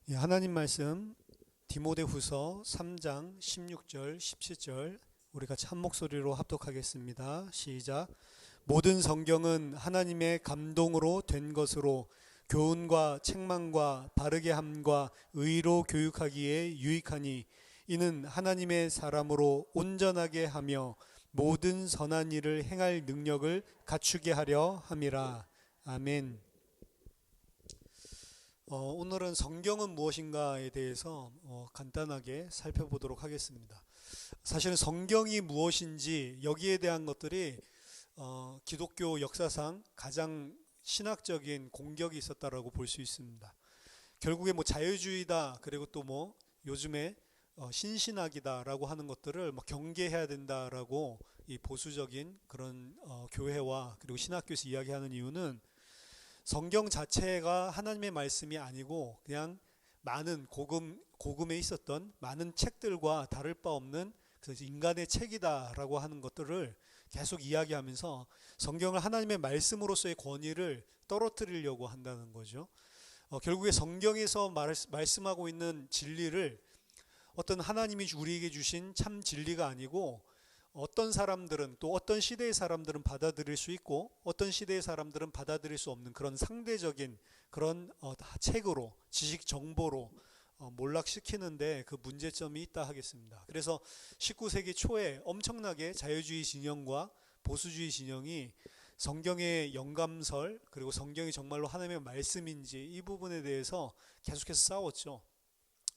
예, 하나님 말씀 디모데후서 3장 16절 17절 우리 같이 한 목소리로 합독하겠습니다. 시작. 모든 성경은 하나님의 감동으로 된 것으로 교훈과 책망과 바르게 함과 의로 교육하기에 유익하니 이는 하나님의 사람으로 온전하게 하며 모든 선한 일을 행할 능력을 갖추게 하려 함이라. 아멘. 오늘은 성경은 무엇인가에 대해서 간단하게 살펴보도록 하겠습니다. 사실은 성경이 무엇인지 여기에 대한 것들이 기독교 역사상 가장 신학적인 공격이 있었다라고 볼 수 있습니다. 결국에 뭐 자유주의다, 그리고 또 뭐 요즘에 신신학이다라고 하는 것들을 뭐 경계해야 된다라고 이 보수적인 그런 교회와 그리고 신학교에서 이야기하는 이유는 성경 자체가 하나님의 말씀이 아니고 그냥 많은 고금에 있었던 많은 책들과 다를 바 없는 그래서 인간의 책이다라고 하는 것들을 계속 이야기하면서 성경을 하나님의 말씀으로서의 권위를 떨어뜨리려고 한다는 거죠. 결국에 성경에서 말씀하고 있는 진리를 어떤 하나님이 우리에게 주신 참 진리가 아니고 어떤 사람들은 또 어떤 시대의 사람들은 받아들일 수 있고 어떤 시대의 사람들은 받아들일 수 없는 그런 상대적인 그런 책으로 지식 정보로 몰락시키는데 그 문제점이 있다 하겠습니다. 그래서 19세기 초에 엄청나게 자유주의 진영과 보수주의 진영이 성경의 영감설 그리고 성경이 정말로 하나님의 말씀인지 이 부분에 대해서 계속해서 싸웠죠.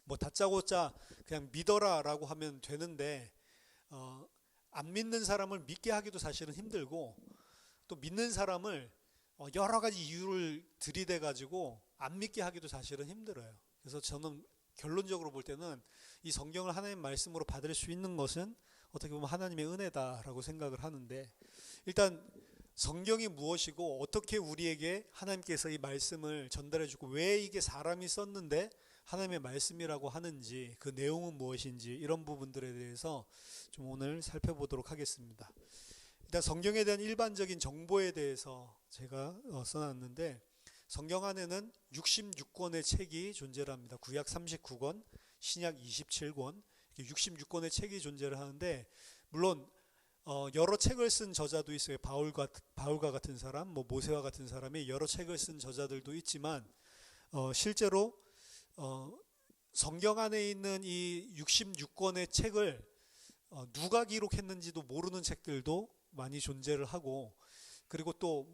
뭐 다짜고짜 그냥 믿어라라고 하면 되는데 안 믿는 사람을 믿게 하기도 사실은 힘들고 또 믿는 사람을 여러 가지 이유를 들이대 가지고 안 믿게 하기도 사실은 힘들어요. 그래서 저는 결론적으로 볼 때는 이 성경을 하나님의 말씀으로 받을 수 있는 것은 어떻게 보면 하나님의 은혜다라고 생각을 하는데, 일단 성경이 무엇이고 어떻게 우리에게 하나님께서 이 말씀을 전달해 주고 왜 이게 사람이 썼는데 하나님의 말씀이라고 하는지 그 내용은 무엇인지 이런 부분들에 대해서 좀 오늘 살펴보도록 하겠습니다. 일단 성경에 대한 일반적인 정보에 대해서 제가 써놨는데, 성경 안에는 66권의 책이 존재를 합니다. 구약 39권, 신약 27권, 66권의 책이 존재를 하는데, 물론 여러 책을 쓴 저자도 있어요. 바울과 같은 사람, 뭐 모세와 같은 사람이 여러 책을 쓴 저자들도 있지만 실제로 성경 안에 있는 이 66권의 책을 누가 기록했는지도 모르는 책들도 많이 존재를 하고, 그리고 또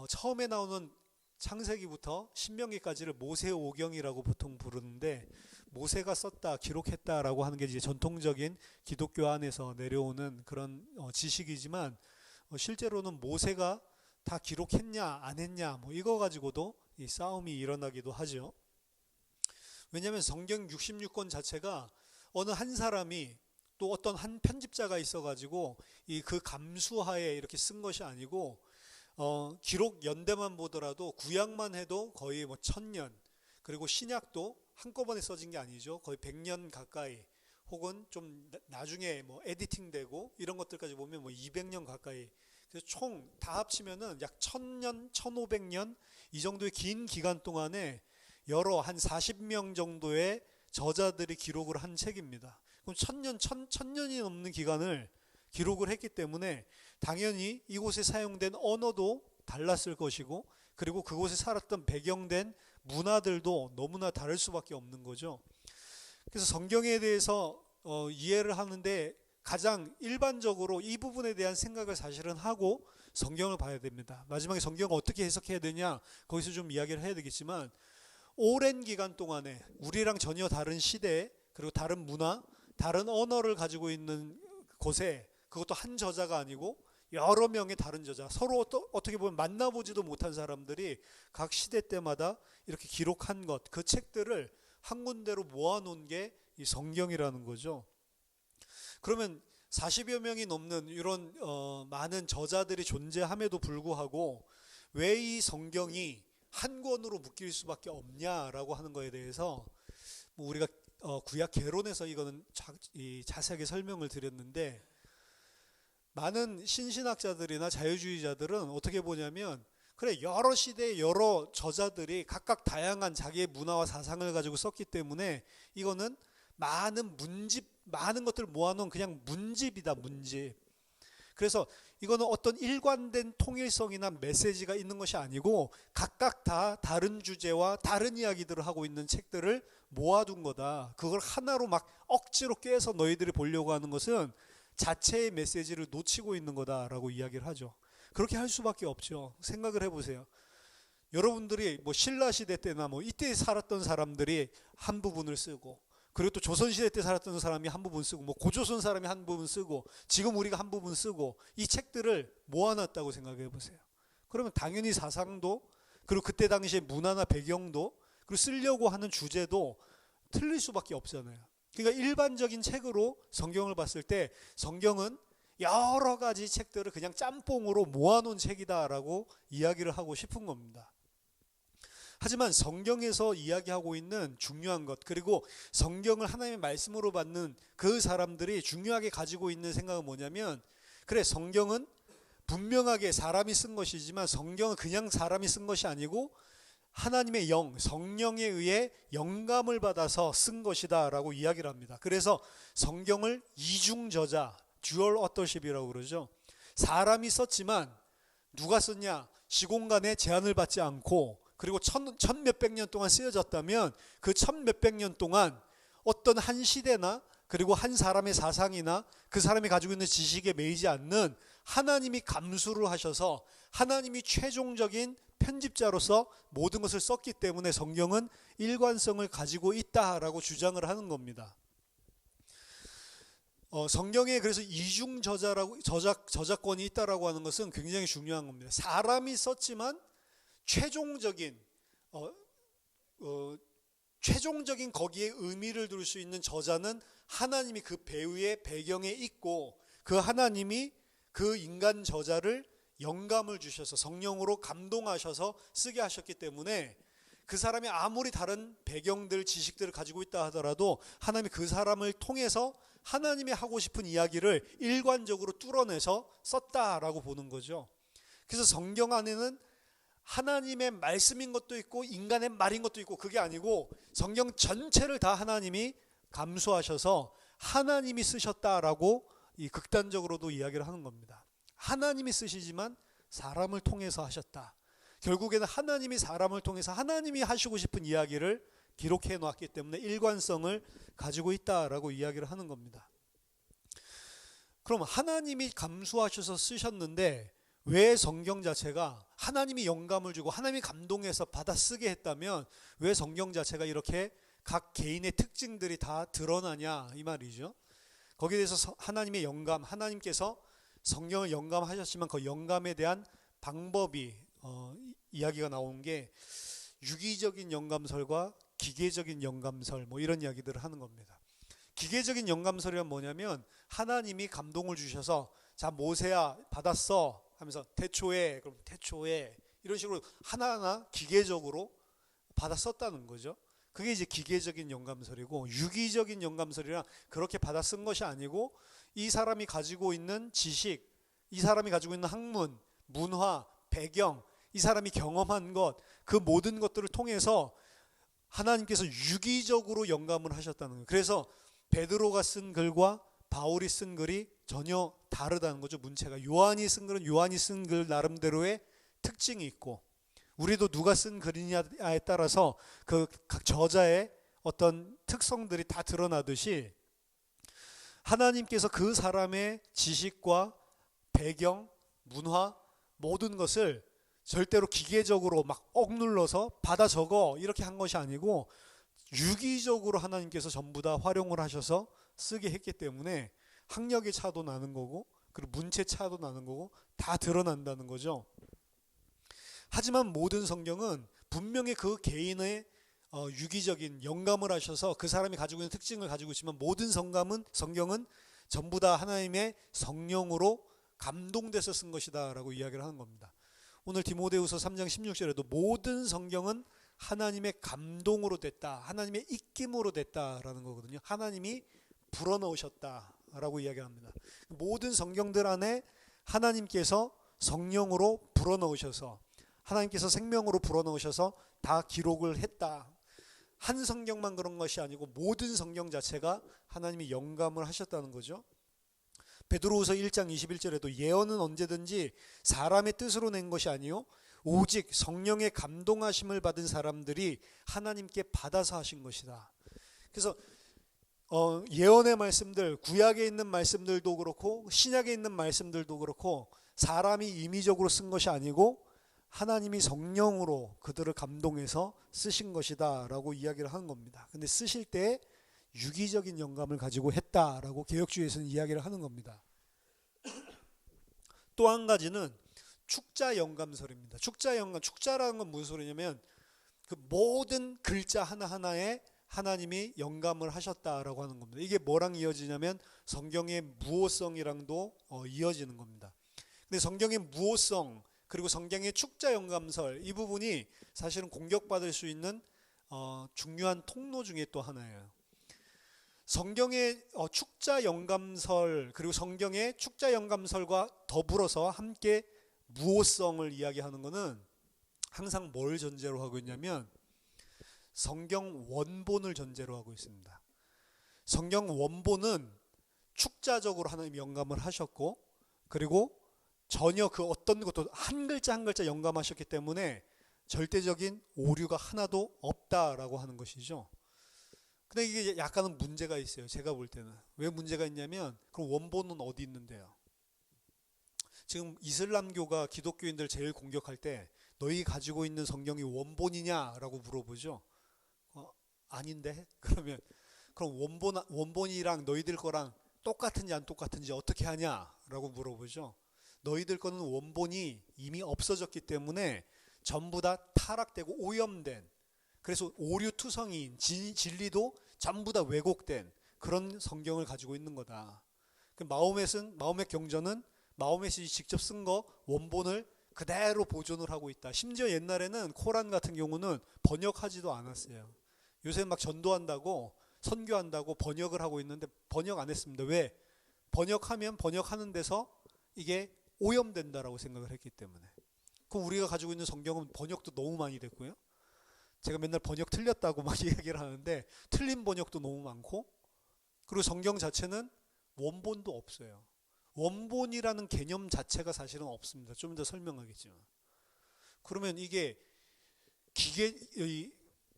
처음에 나오는 창세기부터 신명기까지를 모세오경이라고 보통 부르는데, 모세가 썼다, 기록했다라고 하는 게 이제 전통적인 기독교 안에서 내려오는 그런 지식이지만 실제로는 모세가 다 기록했냐 안 했냐 뭐 이거 가지고도 이 싸움이 일어나기도 하죠. 왜냐하면 성경 66권 자체가 어느 한 사람이 또 어떤 한 편집자가 있어가지고 이 그 감수하에 이렇게 쓴 것이 아니고 기록 연대만 보더라도 구약만 해도 거의 뭐 1000년, 그리고 신약도 한꺼번에 써진 게 아니죠. 거의 100년 가까이, 혹은 좀 나중에 뭐 에디팅되고 이런 것들까지 보면 뭐 200년 가까이. 그래서 총 다 합치면은 약 1000년, 1500년 이 정도의 긴 기간 동안에 여러 한 40명 정도의 저자들이 기록을 한 책입니다. 그럼 1000년이 넘는 기간을 기록을 했기 때문에 당연히 이곳에 사용된 언어도 달랐을 것이고, 그리고 그곳에 살았던 배경된 문화들도 너무나 다를 수밖에 없는 거죠. 그래서 성경에 대해서 이해를 하는데 가장 일반적으로 이 부분에 대한 생각을 사실은 하고 성경을 봐야 됩니다. 마지막에 성경을 어떻게 해석해야 되냐, 거기서 좀 이야기를 해야 되겠지만, 오랜 기간 동안에 우리랑 전혀 다른 시대, 그리고 다른 문화, 다른 언어를 가지고 있는 곳에, 그것도 한 저자가 아니고 여러 명의 다른 저자, 서로 어떻게 보면 만나보지도 못한 사람들이 각 시대 때마다 이렇게 기록한 것, 그 책들을 한 군데로 모아놓은 게 이 성경이라는 거죠. 그러면 40여 명이 넘는 이런 많은 저자들이 존재함에도 불구하고 왜 이 성경이 한 권으로 묶일 수밖에 없냐라고 하는 거에 대해서 뭐 우리가 구약 개론에서 이거는 자세하게 설명을 드렸는데, 많은 신신학자들이나 자유주의자들은 어떻게 보냐면 그래, 여러 시대 여러 저자들이 각각 다양한 자기의 문화와 사상을 가지고 썼기 때문에 이거는 많은 것들을 모아놓은 그냥 문집이다, 문집. 그래서 이거는 어떤 일관된 통일성이나 메시지가 있는 것이 아니고 각각 다 다른 주제와 다른 이야기들을 하고 있는 책들을 모아둔 거다. 그걸 하나로 막 억지로 깨서 너희들이 보려고 하는 것은 자체의 메시지를 놓치고 있는 거다라고 이야기를 하죠. 그렇게 할 수밖에 없죠. 생각을 해보세요. 여러분들이 뭐 신라 시대 때나 뭐 이때 살았던 사람들이 한 부분을 쓰고, 그리고 또 조선 시대 때 살았던 사람이 한 부분 쓰고, 뭐 고조선 사람이 한 부분 쓰고, 지금 우리가 한 부분 쓰고, 이 책들을 모아놨다고 생각해 보세요. 그러면 당연히 사상도, 그리고 그때 당시의 문화나 배경도, 그리고 쓰려고 하는 주제도 틀릴 수밖에 없잖아요. 그러니까 일반적인 책으로 성경을 봤을 때 성경은 여러 가지 책들을 그냥 짬뽕으로 모아놓은 책이다라고 이야기를 하고 싶은 겁니다. 하지만 성경에서 이야기하고 있는 중요한 것, 그리고 성경을 하나님의 말씀으로 받는 그 사람들이 중요하게 가지고 있는 생각은 뭐냐면, 그래, 성경은 분명하게 사람이 쓴 것이지만 성경은 그냥 사람이 쓴 것이 아니고 하나님의 영, 성령에 의해 영감을 받아서 쓴 것이다 라고 이야기를 합니다. 그래서 성경을 이중저자, 듀얼 어터십이라고 그러죠. 사람이 썼지만 누가 썼냐? 시공간에 제한을 받지 않고, 그리고 천 몇백 년 동안 쓰여졌다면 그 천 몇백 년 동안 어떤 한 시대나 그리고 한 사람의 사상이나 그 사람이 가지고 있는 지식에 매이지 않는 하나님이 감수를 하셔서 하나님이 최종적인 편집자로서 모든 것을 썼기 때문에 성경은 일관성을 가지고 있다라고 주장을 하는 겁니다. 성경에 그래서 이중 저작권이 있다라고 하는 것은 굉장히 중요한 겁니다. 사람이 썼지만 최종적인 거기에 의미를 둘 수 있는 저자는 하나님이 그 배우의 배경에 있고, 그 하나님이 그 인간 저자를 영감을 주셔서 성령으로 감동하셔서 쓰게 하셨기 때문에 그 사람이 아무리 다른 배경들, 지식들을 가지고 있다 하더라도 하나님이 그 사람을 통해서 하나님이 하고 싶은 이야기를 일관적으로 뚫어내서 썼다라고 보는 거죠. 그래서 성경 안에는 하나님의 말씀인 것도 있고 인간의 말인 것도 있고, 그게 아니고 성경 전체를 다 하나님이 감수하셔서 하나님이 쓰셨다라고 이 극단적으로도 이야기를 하는 겁니다. 하나님이 쓰시지만 사람을 통해서 하셨다. 결국에는 하나님이 사람을 통해서 하나님이 하시고 싶은 이야기를 기록해 놓았기 때문에 일관성을 가지고 있다라고 이야기를 하는 겁니다. 그럼 하나님이 감수하셔서 쓰셨는데 왜 성경 자체가 하나님이 영감을 주고 하나님이 감동해서 받아 쓰게 했다면 왜 성경 자체가 이렇게 각 개인의 특징들이 다 드러나냐, 이 말이죠. 거기에 대해서 하나님의 영감, 하나님께서 성경을 영감하셨지만 그 영감에 대한 방법이 이야기가 나온 게 유기적인 영감설과 기계적인 영감설, 뭐 이런 이야기들을 하는 겁니다. 기계적인 영감설이란 뭐냐면 하나님이 감동을 주셔서 자, 모세야 받았어 하면서 태초에, 그럼 태초에, 이런 식으로 하나하나 기계적으로 받아 썼다는 거죠. 그게 이제 기계적인 영감설이고, 유기적인 영감설이란 그렇게 받아 쓴 것이 아니고 이 사람이 가지고 있는 지식, 이 사람이 가지고 있는 학문, 문화, 배경, 이 사람이 경험한 것, 그 모든 것들을 통해서 하나님께서 유기적으로 영감을 하셨다는 거예요. 그래서 베드로가 쓴 글과 바울이 쓴 글이 전혀 다르다는 거죠. 문체가. 요한이 쓴 글은 요한이 쓴 글 나름대로의 특징이 있고, 우리도 누가 쓴 글이냐에 따라서 그 각 저자의 어떤 특성들이 다 드러나듯이 하나님께서 그 사람의 지식과 배경, 문화, 모든 것을 절대로 기계적으로 막 억눌러서 받아 적어 이렇게 한 것이 아니고 유기적으로 하나님께서 전부 다 활용을 하셔서 쓰게 했기 때문에 학력의 차도 나는 거고, 그리고 문체 차도 나는 거고, 다 드러난다는 거죠. 하지만 모든 성경은 분명히 그 개인의 유기적인 영감을 하셔서 그 사람이 가지고 있는 특징을 가지고 있지만 모든 성경은 전부 다 하나님의 성령으로 감동돼서 쓴 것이다 라고 이야기를 하는 겁니다. 오늘 디모데후서 3장 16절에도 모든 성경은 하나님의 감동으로 됐다, 하나님의 입김으로 됐다라는 거거든요. 하나님이 불어넣으셨다라고 이야기합니다. 모든 성경들 안에 하나님께서 성령으로 불어넣으셔서 하나님께서 생명으로 불어넣으셔서 다 기록을 했다. 한 성경만 그런 것이 아니고 모든 성경 자체가 하나님이 영감을 하셨다는 거죠. 베드로후서 1장 21절에도 예언은 언제든지 사람의 뜻으로 낸 것이 아니요 오직 성령의 감동하심을 받은 사람들이 하나님께 받아서 하신 것이다. 그래서 예언의 말씀들, 구약에 있는 말씀들도 그렇고 신약에 있는 말씀들도 그렇고 사람이 임의적으로 쓴 것이 아니고 하나님이 성령으로 그들을 감동해서 쓰신 것이다 라고 이야기를 하는 겁니다. 근데 쓰실 때 유기적인 영감을 가지고 했다라고 개역주의에서는 이야기를 하는 겁니다. 또 한 가지는 축자 영감설입니다. 축자라는 건 무슨 소리냐면 그 모든 글자 하나하나에 하나님이 영감을 하셨다라고 하는 겁니다. 이게 뭐랑 이어지냐면 성경의 무호성이랑도 이어지는 겁니다. 근데 성경의 무호성 그리고 성경의 축자 영감설 이 부분이 사실은 공격받을 수 있는 중요한 통로 중에 또 하나예요. 성경의 축자 영감설 그리고 성경의 축자 영감설과 더불어서 함께 무호성을 이야기하는 것은 항상 뭘 전제로 하고 있냐면 성경 원본을 전제로 하고 있습니다. 성경 원본은 축자적으로 하나님이 영감을 하셨고 그리고 전혀 그 어떤 것도 한 글자 한 글자 영감하셨기 때문에 절대적인 오류가 하나도 없다라고 하는 것이죠. 근데 이게 약간은 문제가 있어요. 제가 볼 때는. 왜 문제가 있냐면 그럼 원본은 어디 있는데요? 지금 이슬람교가 기독교인들 제일 공격할 때 너희 가지고 있는 성경이 원본이냐라고 물어보죠. 아닌데? 그러면 그럼 원본이랑 너희들 거랑 똑같은지 안 똑같은지 어떻게 하냐라고 물어보죠. 너희들 거는 원본이 이미 없어졌기 때문에 전부 다 타락되고 오염된 그래서 오류투성이인 진리도 전부 다 왜곡된 그런 성경을 가지고 있는 거다. 마호멧 경전은 마호멧이 직접 쓴 거 원본을 그대로 보존을 하고 있다. 심지어 옛날에는 코란 같은 경우는 번역하지도 않았어요. 요새 막 전도한다고 선교한다고 번역을 하고 있는데 번역 안 했습니다. 왜? 번역하면 번역하는 데서 이게 오염된다라고 생각을 했기 때문에. 그럼 우리가 가지고 있는 성경은 번역도 너무 많이 됐고요. 제가 맨날 번역 틀렸다고 막 이야기를 하는데 틀린 번역도 너무 많고 그리고 성경 자체는 원본도 없어요. 원본이라는 개념 자체가 사실은 없습니다. 좀 더 설명하겠지만. 그러면 이게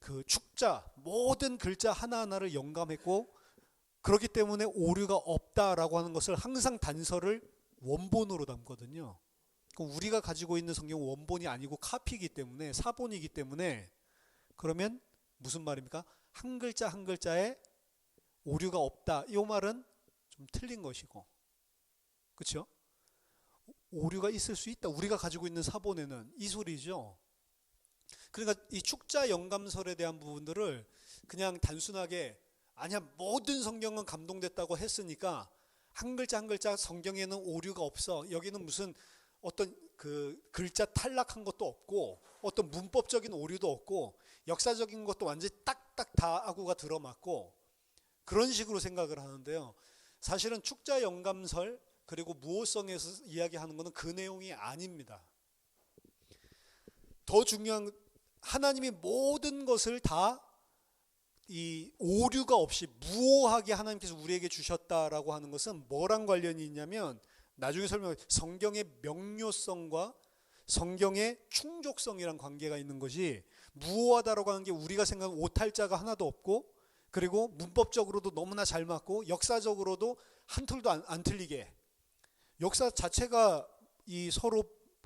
그 축자 모든 글자 하나하나를 영감했고 그렇기 때문에 오류가 없다라고 하는 것을 항상 단서를 원본으로 담거든요. 그럼 우리가 가지고 있는 성경은 원본이 아니고 카피이기 때문에 사본이기 때문에 그러면 무슨 말입니까? 한 글자 한 글자에 오류가 없다. 이 말은 좀 틀린 것이고 그렇죠? 오류가 있을 수 있다. 우리가 가지고 있는 사본에는 이 소리죠. 그러니까 이 축자 영감설에 대한 부분들을 그냥 단순하게 아니야 모든 성경은 감동됐다고 했으니까 한 글자 한 글자 성경에는 오류가 없어. 여기는 무슨 어떤 그 글자 탈락한 것도 없고 어떤 문법적인 오류도 없고 역사적인 것도 완전히 딱딱 다 아구가 들어맞고 그런 식으로 생각을 하는데요. 사실은 축자 영감설 그리고 무호성에서 이야기하는 것은 그 내용이 아닙니다. 더 중요한 하나님이 모든 것을 다 이 오류가 없이 무오하게 하나님께서 우리에게 주셨다라고 하는 것은 뭐랑 관련이 있냐면 나중에 성경의 명료성과 성경의 충족성이란 관계가 있는 것이 무오하다라고 하는 게 우리가 생각하는 오탈자가 하나도 없고 그리고 문법적으로도 너무나 잘 맞고 역사적으로도 한 툴도 안 틀리게 역사 자체가 이 서로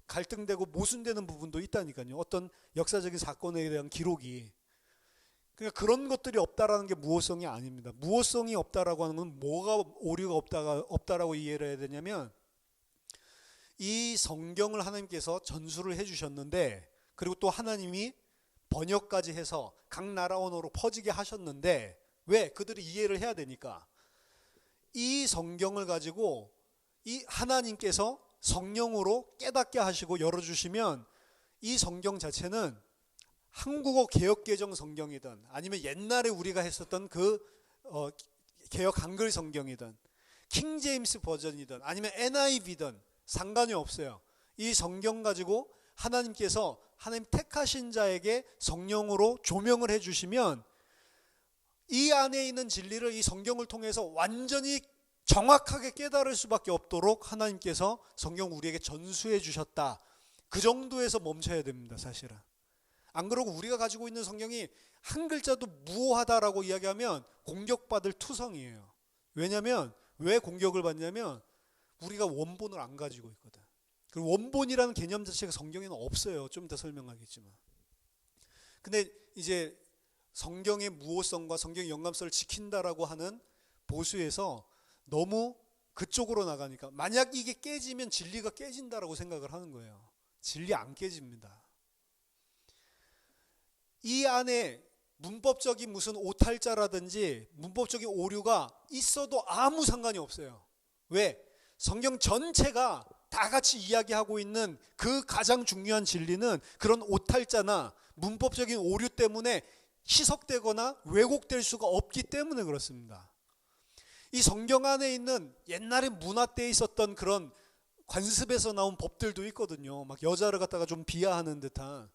갈등되고 모순되는 부분도 있다니까요. 어떤 역사적인 사건에 대한 기록이 그러니까 그런 것들이 없다라는 게 무호성이 아닙니다. 무호성이 없다라고 하는 건 뭐가 오류가 없다라고 이해를 해야 되냐면 이 성경을 하나님께서 전수를 해주셨는데 그리고 또 하나님이 번역까지 해서 각 나라 언어로 퍼지게 하셨는데 왜? 그들이 이해를 해야 되니까 이 성경을 가지고 이 하나님께서 성령으로 깨닫게 하시고 열어주시면 이 성경 자체는 한국어 개역개정 성경이든 아니면 옛날에 우리가 했었던 그 개역 한글 성경이든 킹제임스 버전이든 아니면 NIV든 상관이 없어요. 이 성경 가지고 하나님께서 하나님 택하신 자에게 성령으로 조명을 해주시면 이 안에 있는 진리를 이 성경을 통해서 완전히 정확하게 깨달을 수밖에 없도록 하나님께서 성경 우리에게 전수해 주셨다. 그 정도에서 멈춰야 됩니다, 사실은. 안 그러고 우리가 가지고 있는 성경이 한 글자도 무오하다라고 이야기하면 공격받을 투성이에요. 왜냐하면 왜 공격을 받냐면 우리가 원본을 안 가지고 있거든. 그리고 원본이라는 개념 자체가 성경에는 없어요. 좀 이따 설명하겠지만. 근데 이제 성경의 무오성과 성경의 영감성을 지킨다라고 하는 보수에서 너무 그쪽으로 나가니까 만약 이게 깨지면 진리가 깨진다라고 생각을 하는 거예요. 진리 안 깨집니다. 이 안에 문법적인 무슨 오탈자라든지 문법적인 오류가 있어도 아무 상관이 없어요. 왜? 성경 전체가 다 같이 이야기하고 있는 그 가장 중요한 진리는 그런 오탈자나 문법적인 오류 때문에 희석되거나 왜곡될 수가 없기 때문에 그렇습니다. 이 성경 안에 있는 옛날에 문화 때에 있었던 그런 관습에서 나온 법들도 있거든요. 막 여자를 갖다가 좀 비하하는 듯한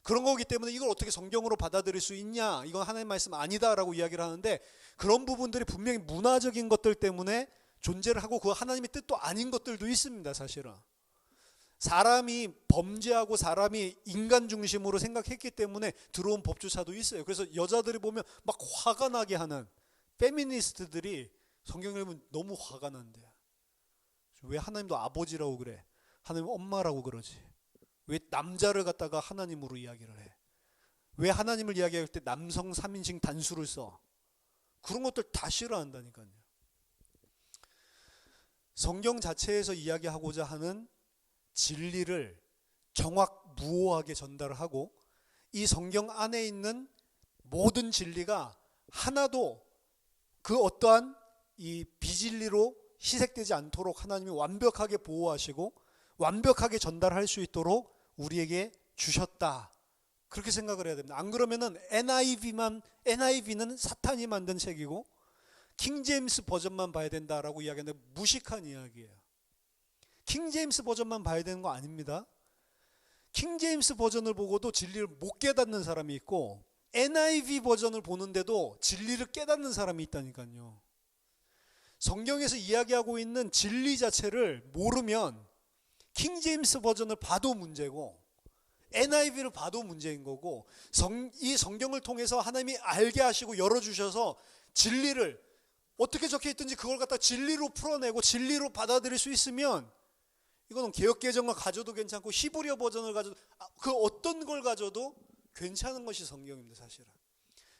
그런 거기 때문에 이걸 어떻게 성경으로 받아들일 수 있냐, 이건 하나님 말씀 아니다라고 이야기를 하는데 그런 부분들이 분명히 문화적인 것들 때문에 존재를 하고 그 하나님의 뜻도 아닌 것들도 있습니다. 사실은 사람이 범죄하고 사람이 인간 중심으로 생각했기 때문에 들어온 법조차도 있어요. 그래서 여자들이 보면 막 화가 나게 하는 페미니스트들이 성경을 보면 너무 화가 난대. 왜 하나님도 아버지라고 그래? 하나님 엄마라고 그러지? 왜 남자를 갖다가 하나님으로 이야기를 해? 왜 하나님을 이야기할 때 남성 3인칭 단수를 써? 그런 것들 다 싫어한다니까요. 성경 자체에서 이야기하고자 하는 진리를 정확무오하게 전달을 하고 이 성경 안에 있는 모든 진리가 하나도 그 어떠한 이 비진리로 희색되지 않도록 하나님이 완벽하게 보호하시고 완벽하게 전달할 수 있도록 우리에게 주셨다. 그렇게 생각을 해야 됩니다. 안 그러면은 NIV는 사탄이 만든 책이고 킹제임스 버전만 봐야 된다라고 이야기하는데 무식한 이야기예요. 킹제임스 버전만 봐야 되는 거 아닙니다. 킹제임스 버전을 보고도 진리를 못 깨닫는 사람이 있고 NIV 버전을 보는데도 진리를 깨닫는 사람이 있다니까요. 성경에서 이야기하고 있는 진리 자체를 모르면 킹제임스 버전을 봐도 문제고 NIV를 봐도 문제인 거고 이 성경을 통해서 하나님이 알게 하시고 열어주셔서 진리를 어떻게 적혀있든지 그걸 갖다 진리로 풀어내고 진리로 받아들일 수 있으면 이거는 개역개정을 가져도 괜찮고 히브리어 버전을 가져도 그 어떤 걸 가져도 괜찮은 것이 성경입니다. 사실은.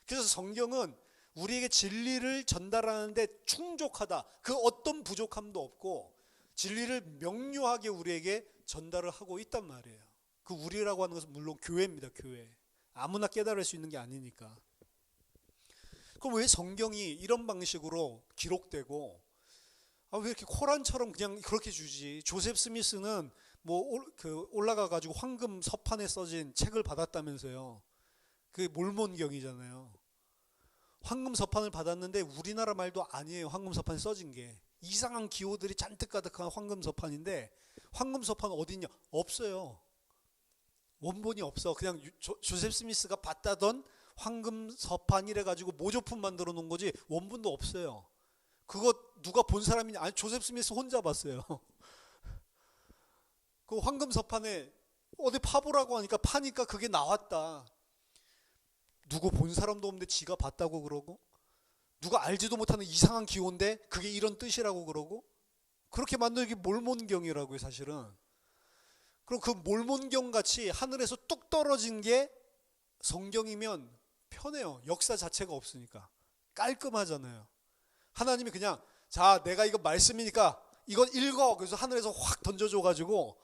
그래서 성경은 우리에게 진리를 전달하는데 충족하다. 그 어떤 부족함도 없고 진리를 명료하게 우리에게 전달을 하고 있단 말이에요. 그 우리라고 하는 것은 물론 교회입니다. 교회. 아무나 깨달을 수 있는 게 아니니까. 그럼 왜 성경이 이런 방식으로 기록되고 왜 이렇게 코란처럼 그냥 그렇게 주지? 조셉 스미스는 뭐 올라가 가지고 황금 서판에 써진 책을 받았다면서요. 그게 몰몬경이잖아요. 황금 서판을 받았는데 우리나라 말도 아니에요. 황금 서판에 써진 게 이상한 기호들이 잔뜩 가득한 황금 서판인데 황금 서판 어디 있냐? 없어요. 원본이 없어. 그냥 조셉 스미스가 봤다던 황금 서판이래 가지고 모조품 만들어 놓은 거지 원본도 없어요. 그거 누가 본 사람이냐? 아니 조셉 스미스 혼자 봤어요. 그 황금 서판에 어디 파보라고 하니까 파니까 그게 나왔다. 누구 본 사람도 없는데 지가 봤다고 그러고 누가 알지도 못하는 이상한 기호인데 그게 이런 뜻이라고 그러고 그렇게 만든 게 몰몬경이라고요. 사실은. 그럼 그 몰몬경 같이 하늘에서 뚝 떨어진 게 성경이면 편해요. 역사 자체가 없으니까 깔끔하잖아요. 하나님이 그냥 자 내가 이거 말씀이니까 이거 읽어. 그래서 하늘에서 확 던져줘 가지고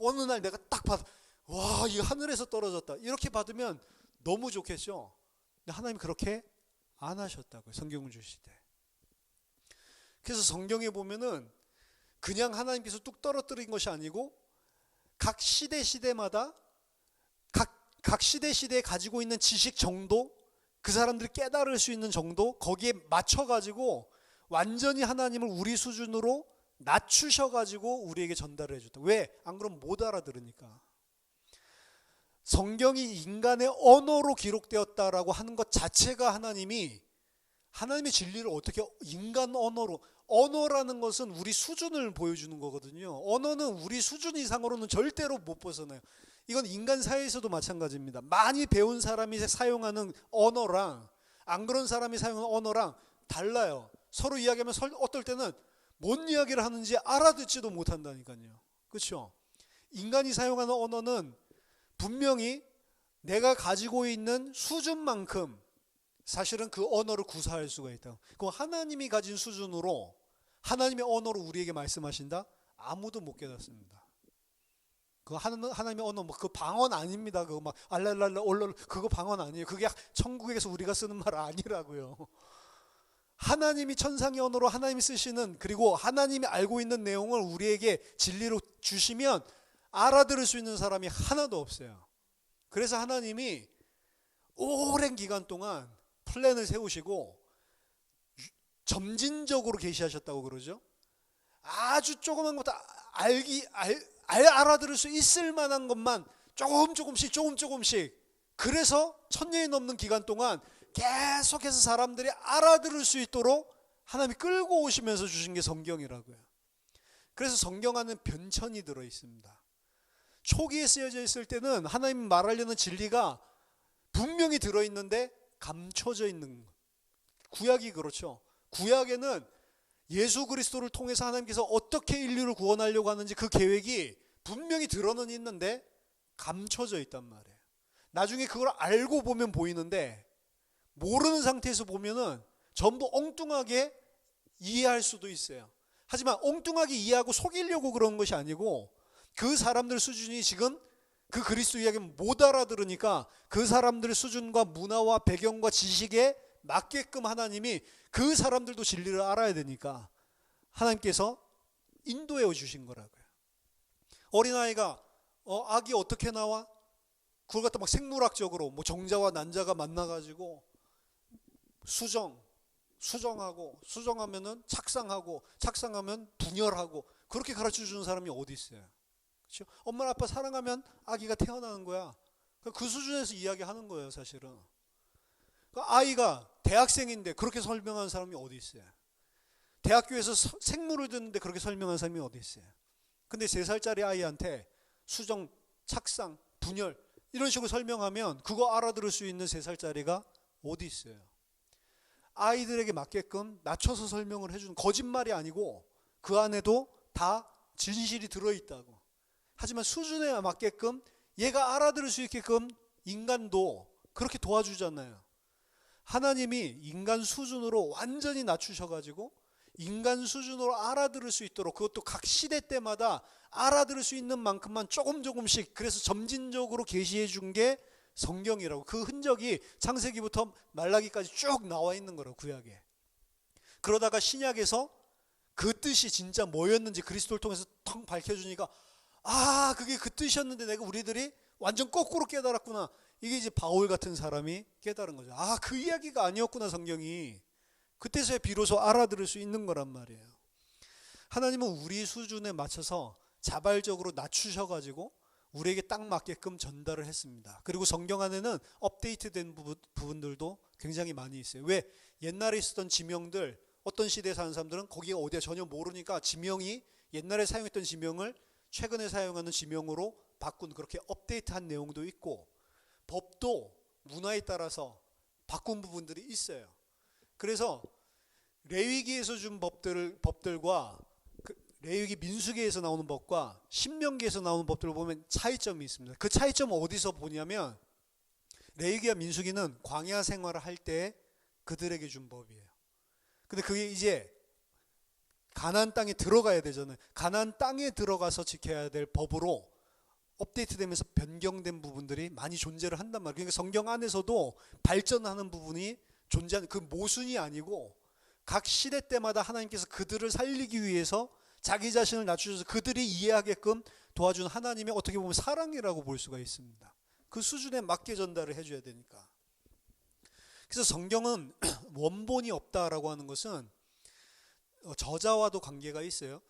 어느 날 내가 딱 받아 와 이거 하늘에서 떨어졌다. 이렇게 받으면 너무 좋겠죠. 근데 하나님이 그렇게 안 하셨다고요. 성경을 주실 때. 그래서 성경에 보면은 그냥 하나님께서 뚝 떨어뜨린 것이 아니고 각 시대마다 각 시대에 가지고 있는 지식 정도, 그 사람들이 깨달을 수 있는 정도, 거기에 맞춰가지고 완전히 하나님을 우리 수준으로 낮추셔가지고 우리에게 전달을 해줬다. 왜? 안 그러면 못 알아들으니까. 성경이 인간의 언어로 기록되었다라고 하는 것 자체가 하나님의 진리를 어떻게 인간 언어로, 언어라는 것은 우리 수준을 보여주는 거거든요. 언어는 우리 수준 이상으로는 절대로 못 벗어나요. 이건 인간 사회에서도 마찬가지입니다. 많이 배운 사람이 사용하는 언어랑 안 그런 사람이 사용하는 언어랑 달라요. 서로 이야기하면 어떨 때는 뭔 이야기를 하는지 알아듣지도 못한다니까요. 그렇죠? 인간이 사용하는 언어는 분명히 내가 가지고 있는 수준만큼 사실은 그 언어를 구사할 수가 있다. 그럼 하나님이 가진 수준으로 하나님의 언어로 우리에게 말씀하신다? 아무도 못 깨닫습니다. 그 하나님의 언어 그 방언 아닙니다. 그거 막 알랄랄라 올랄 그거 방언 아니에요. 그게 천국에서 우리가 쓰는 말 아니라고요. 하나님이 천상의 언어로 하나님이 쓰시는, 그리고 하나님이 알고 있는 내용을 우리에게 진리로 주시면 알아들을 수 있는 사람이 하나도 없어요. 그래서 하나님이 오랜 기간 동안 플랜을 세우시고 점진적으로 계시하셨다고 그러죠. 아주 조그만 것도 알아들을 수 있을 만한 것만 조금씩 그래서 1000년이 넘는 기간 동안 계속해서 사람들이 알아들을 수 있도록 하나님이 끌고 오시면서 주신 게 성경이라고요. 그래서 성경 안에 변천이 들어 있습니다. 초기에 쓰여져 있을 때는 하나님 말하려는 진리가 분명히 들어 있는데 감춰져 있는 것. 구약이 그렇죠. 구약에는 예수 그리스도를 통해서 하나님께서 어떻게 인류를 구원하려고 하는지 그 계획이 분명히 들어는 있는데 감춰져 있단 말이에요. 나중에 그걸 알고 보면 보이는데 모르는 상태에서 보면은 전부 엉뚱하게 이해할 수도 있어요. 하지만 엉뚱하게 이해하고 속이려고 그런 것이 아니고 그 사람들 수준이 지금 그 그리스도 이야기를 못 알아들으니까 그 사람들 수준과 문화와 배경과 지식에 맞게끔 하나님이 그 사람들도 진리를 알아야 되니까 하나님께서 인도해 주신 거라고요. 어린아이가 아기 어떻게 나와? 그걸 갖다 막 생물학적으로 뭐 정자와 난자가 만나가지고 수정하고 수정하면은 착상하면 분열하고 그렇게 가르쳐 주는 사람이 어디 있어요? 그렇죠? 엄마 아빠 사랑하면 아기가 태어나는 거야. 그 수준에서 이야기하는 거예요, 사실은. 아이가 대학생인데 그렇게 설명하는 사람이 어디 있어요? 대학교에서 생물을 듣는데 그렇게 설명하는 사람이 어디 있어요? 근데 3살짜리 아이한테 수정, 착상, 분열 이런 식으로 설명하면 그거 알아들을 수 있는 3살짜리가 어디 있어요? 아이들에게 맞게끔 낮춰서 설명을 해주는, 거짓말이 아니고 그 안에도 다 진실이 들어있다고. 하지만 수준에 맞게끔 얘가 알아들을 수 있게끔 인간도 그렇게 도와주잖아요. 하나님이 인간 수준으로 완전히 낮추셔가지고 인간 수준으로 알아들을 수 있도록, 그것도 각 시대 때마다 알아들을 수 있는 만큼만 조금씩, 그래서 점진적으로 계시해 준 게 성경이라고. 그 흔적이 창세기부터 말라기까지 쭉 나와 있는 거라고, 구약에. 그러다가 신약에서 그 뜻이 진짜 뭐였는지 그리스도를 통해서 텅 밝혀주니까 그게 그 뜻이었는데 우리들이 완전 거꾸로 깨달았구나. 이게 이제 바울 같은 사람이 깨달은 거죠. 그 이야기가 아니었구나, 성경이. 그때서야 비로소 알아들을 수 있는 거란 말이에요. 하나님은 우리 수준에 맞춰서 자발적으로 낮추셔가지고 우리에게 딱 맞게끔 전달을 했습니다. 그리고 성경 안에는 업데이트된 부분들도 굉장히 많이 있어요. 왜? 옛날에 있었던 지명들, 어떤 시대에 사는 사람들은 거기가 어디야 전혀 모르니까 지명이 옛날에 사용했던 지명을 최근에 사용하는 지명으로 바꾼, 그렇게 업데이트한 내용도 있고, 법도 문화에 따라서 바꾼 부분들이 있어요. 그래서 레위기에서 준 법들과 레위기 민수기에서 나오는 법과 신명기에서 나오는 법들을 보면 차이점이 있습니다. 그 차이점은 어디서 보냐면 레위기와 민수기는 광야 생활을 할 때 그들에게 준 법이에요. 근데 그게 이제 가나안 땅에 들어가야 되잖아요. 가나안 땅에 들어가서 지켜야 될 법으로 업데이트되면서 변경된 부분들이 많이 존재를 한단 말이에요. 그러니까 성경 안에서도 발전하는 부분이 존재하는, 그 모순이 아니고 각 시대 때마다 하나님께서 그들을 살리기 위해서 자기 자신을 낮추셔서 그들이 이해하게끔 도와준 하나님의 어떻게 보면 사랑이라고 볼 수가 있습니다. 그 수준에 맞게 전달을 해줘야 되니까. 그래서 성경은 원본이 없다라고 하는 것은 저자와도 관계가 있어요.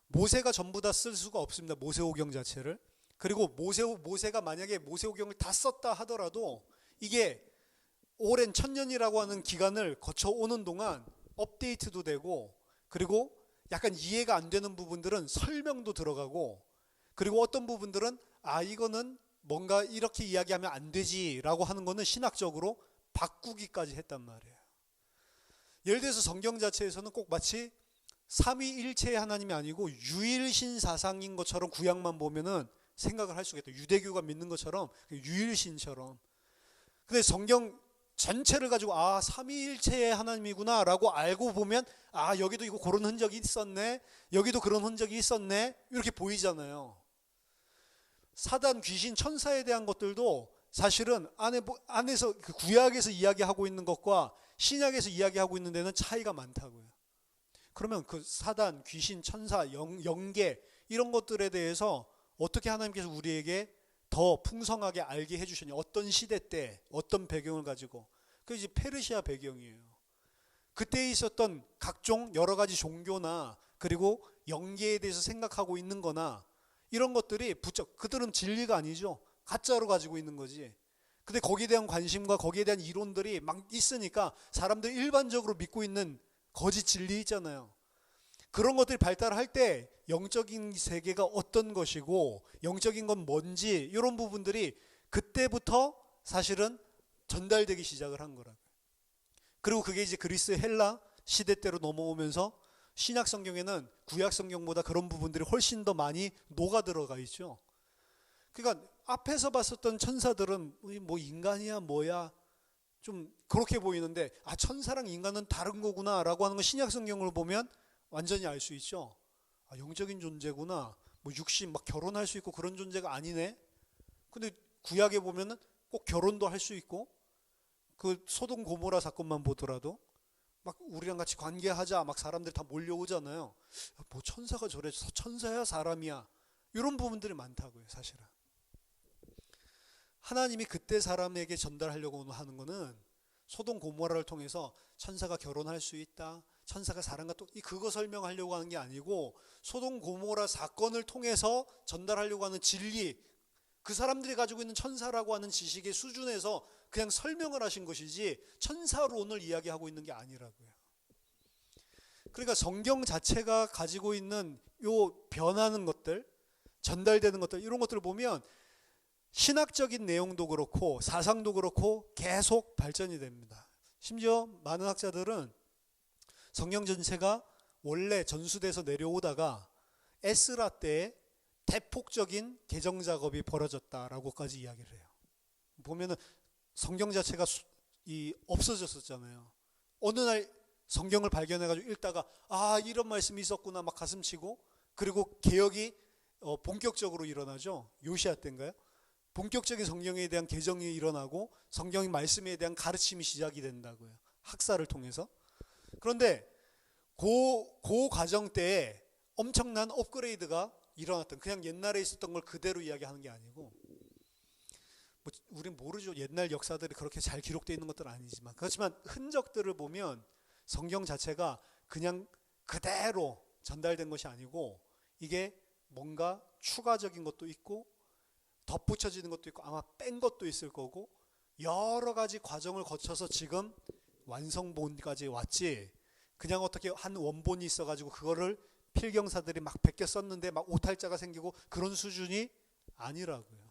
모세가 전부 다 쓸 수가 없습니다. 모세오경 자체를. 그리고 모세가 만약에 모세오경을 다 썼다 하더라도 이게 오랜 천년이라고 하는 기간을 거쳐오는 동안 업데이트도 되고, 그리고 약간 이해가 안 되는 부분들은 설명도 들어가고, 그리고 어떤 부분들은 이거는 뭔가 이렇게 이야기하면 안 되지라고 하는 거는 신학적으로 바꾸기까지 했단 말이에요. 예를 들어서 성경 자체에서는 꼭 마치 삼위일체의 하나님이 아니고 유일신 사상인 것처럼 구약만 보면은 생각을 할 수가 있다. 유대교가 믿는 것처럼 유일신처럼. 근데 성경 전체를 가지고 삼위일체의 하나님이구나 라고 알고 보면 여기도 이거 그런 흔적이 있었네, 여기도 그런 흔적이 있었네, 이렇게 보이잖아요. 사단, 귀신, 천사에 대한 것들도 사실은 안에서 그 구약에서 이야기하고 있는 것과 신약에서 이야기하고 있는 데는 차이가 많다고요. 그러면 그 사단, 귀신, 천사, 영계 이런 것들에 대해서 어떻게 하나님께서 우리에게 더 풍성하게 알게 해주셨냐, 어떤 시대 때 어떤 배경을 가지고. 그 이제 페르시아 배경이에요. 그때 있었던 각종 여러 가지 종교나 그리고 영계에 대해서 생각하고 있는 거나 이런 것들이 그들은 진리가 아니죠. 가짜로 가지고 있는 거지. 근데 거기에 대한 관심과 거기에 대한 이론들이 막 있으니까 사람들이 일반적으로 믿고 있는 거짓 진리 있잖아요. 그런 것들이 발달할 때 영적인 세계가 어떤 것이고 영적인 건 뭔지 이런 부분들이 그때부터 사실은 전달되기 시작을 한 거라고요. 그리고 그게 이제 그리스 헬라 시대 때로 넘어오면서 신약 성경에는 구약 성경보다 그런 부분들이 훨씬 더 많이 녹아 들어가 있죠. 그러니까 앞에서 봤었던 천사들은 뭐 인간이야 뭐야 좀 그렇게 보이는데 천사랑 인간은 다른 거구나 라고 하는 건 신약 성경을 보면 완전히 알 수 있죠. 영적인 존재구나, 뭐 육신 막 결혼할 수 있고 그런 존재가 아니네. 근데 구약에 보면은 꼭 결혼도 할 수 있고, 그 소돔 고모라 사건만 보더라도 막 우리랑 같이 관계하자 막 사람들이 다 몰려오잖아요. 뭐 천사가 저래, 천사야 사람이야, 이런 부분들이 많다고요. 사실은 하나님이 그때 사람에게 전달하려고 하는 거는 소돔 고모라를 통해서 천사가 결혼할 수 있다, 천사가 사람과 또 그거 설명하려고 하는 게 아니고 소돔 고모라 사건을 통해서 전달하려고 하는 진리, 그 사람들이 가지고 있는 천사라고 하는 지식의 수준에서 그냥 설명을 하신 것이지 천사론을 이야기하고 있는 게 아니라고요. 그러니까 성경 자체가 가지고 있는 요 변하는 것들, 전달되는 것들, 이런 것들을 보면 신학적인 내용도 그렇고 사상도 그렇고 계속 발전이 됩니다. 심지어 많은 학자들은 성경 전체가 원래 전수돼서 내려오다가 에스라 때에 대폭적인 개정 작업이 벌어졌다라고까지 이야기를 해요. 보면은 성경 자체가 없어졌었잖아요. 어느 날 성경을 발견해가지고 읽다가 이런 말씀이 있었구나 막 가슴치고, 그리고 개혁이 본격적으로 일어나죠. 요시야 때인가요? 본격적인 성경에 대한 개정이 일어나고 성경의 말씀에 대한 가르침이 시작이 된다고요. 학사를 통해서. 그런데 그 과정 때에 엄청난 업그레이드가 일어났던, 그냥 옛날에 있었던 걸 그대로 이야기하는 게 아니고, 우린 모르죠. 옛날 역사들이 그렇게 잘 기록되어 있는 것들은 아니지만, 그렇지만 흔적들을 보면 성경 자체가 그냥 그대로 전달된 것이 아니고 이게 뭔가 추가적인 것도 있고 덧붙여지는 것도 있고 아마 뺀 것도 있을 거고 여러 가지 과정을 거쳐서 지금 완성본까지 왔지, 그냥 어떻게 한 원본이 있어가지고 그거를 필경사들이 막 베껴 썼는데 막 오탈자가 생기고 그런 수준이 아니라고요.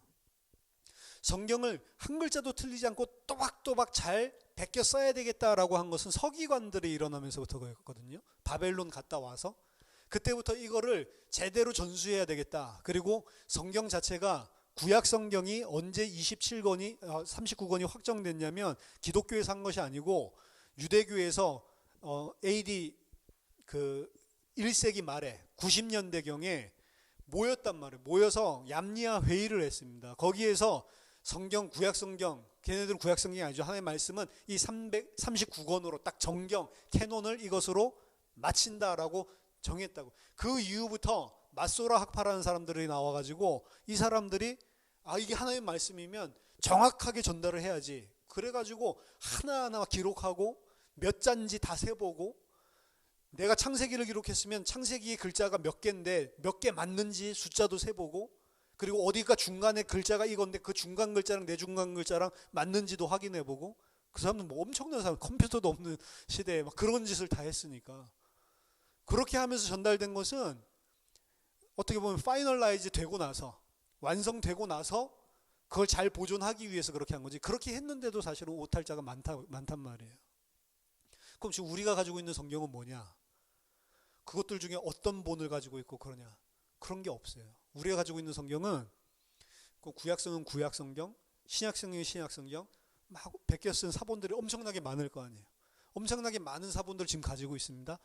성경을 한 글자도 틀리지 않고 또박또박 잘 베껴 써야 되겠다라고 한 것은 서기관들이 일어나면서부터였거든요. 바벨론 갔다 와서 그때부터 이거를 제대로 전수해야 되겠다. 그리고 성경 자체가 구약 성경이 언제 27권이 39권이 확정됐냐면 기독교에서 한 것이 아니고 유대교에서 AD 그 1세기 말에 90년대경에 모였단 말이에요. 모여서 얌리아 회의를 했습니다. 거기에서 성경, 구약 성경, 걔네들은 구약 성경이 아니죠. 하나님의 말씀은 이 339권으로 딱 정경, 캐논을 이것으로 마친다라고 정했다고. 그 이후부터 마소라 학파라는 사람들이 나와가지고 이 사람들이 이게 하나님의 말씀이면 정확하게 전달을 해야지. 그래가지고 하나하나 기록하고 몇 잔지 다 세보고, 내가 창세기를 기록했으면 창세기의 글자가 몇 개인데 몇 개 맞는지 숫자도 세보고, 그리고 어디가 중간에 글자가 이건데 그 중간 글자랑 내 중간 글자랑 맞는지도 확인해보고, 그 사람은 뭐 엄청난 사람, 컴퓨터도 없는 시대에 막 그런 짓을 다 했으니까. 그렇게 하면서 전달된 것은 어떻게 보면 파이널라이즈 되고 나서, 완성되고 나서 그걸 잘 보존하기 위해서 그렇게 한 거지. 그렇게 했는데도 사실은 오탈자가 많단 말이에요. 그럼 지금 우리가 가지고 있는 성경은 뭐냐? 그것들 중에 어떤 본을 가지고 있고 그러냐? 그런 게 없어요. 우리가 가지고 있는 성경은, 그 구약성은 구약성경, 신약성경은 신약성경, 막 베껴 쓴 사본들이 엄청나게 많을 거 아니에요. 엄청나게 많은 사본들을 지금 가지고 있습니다.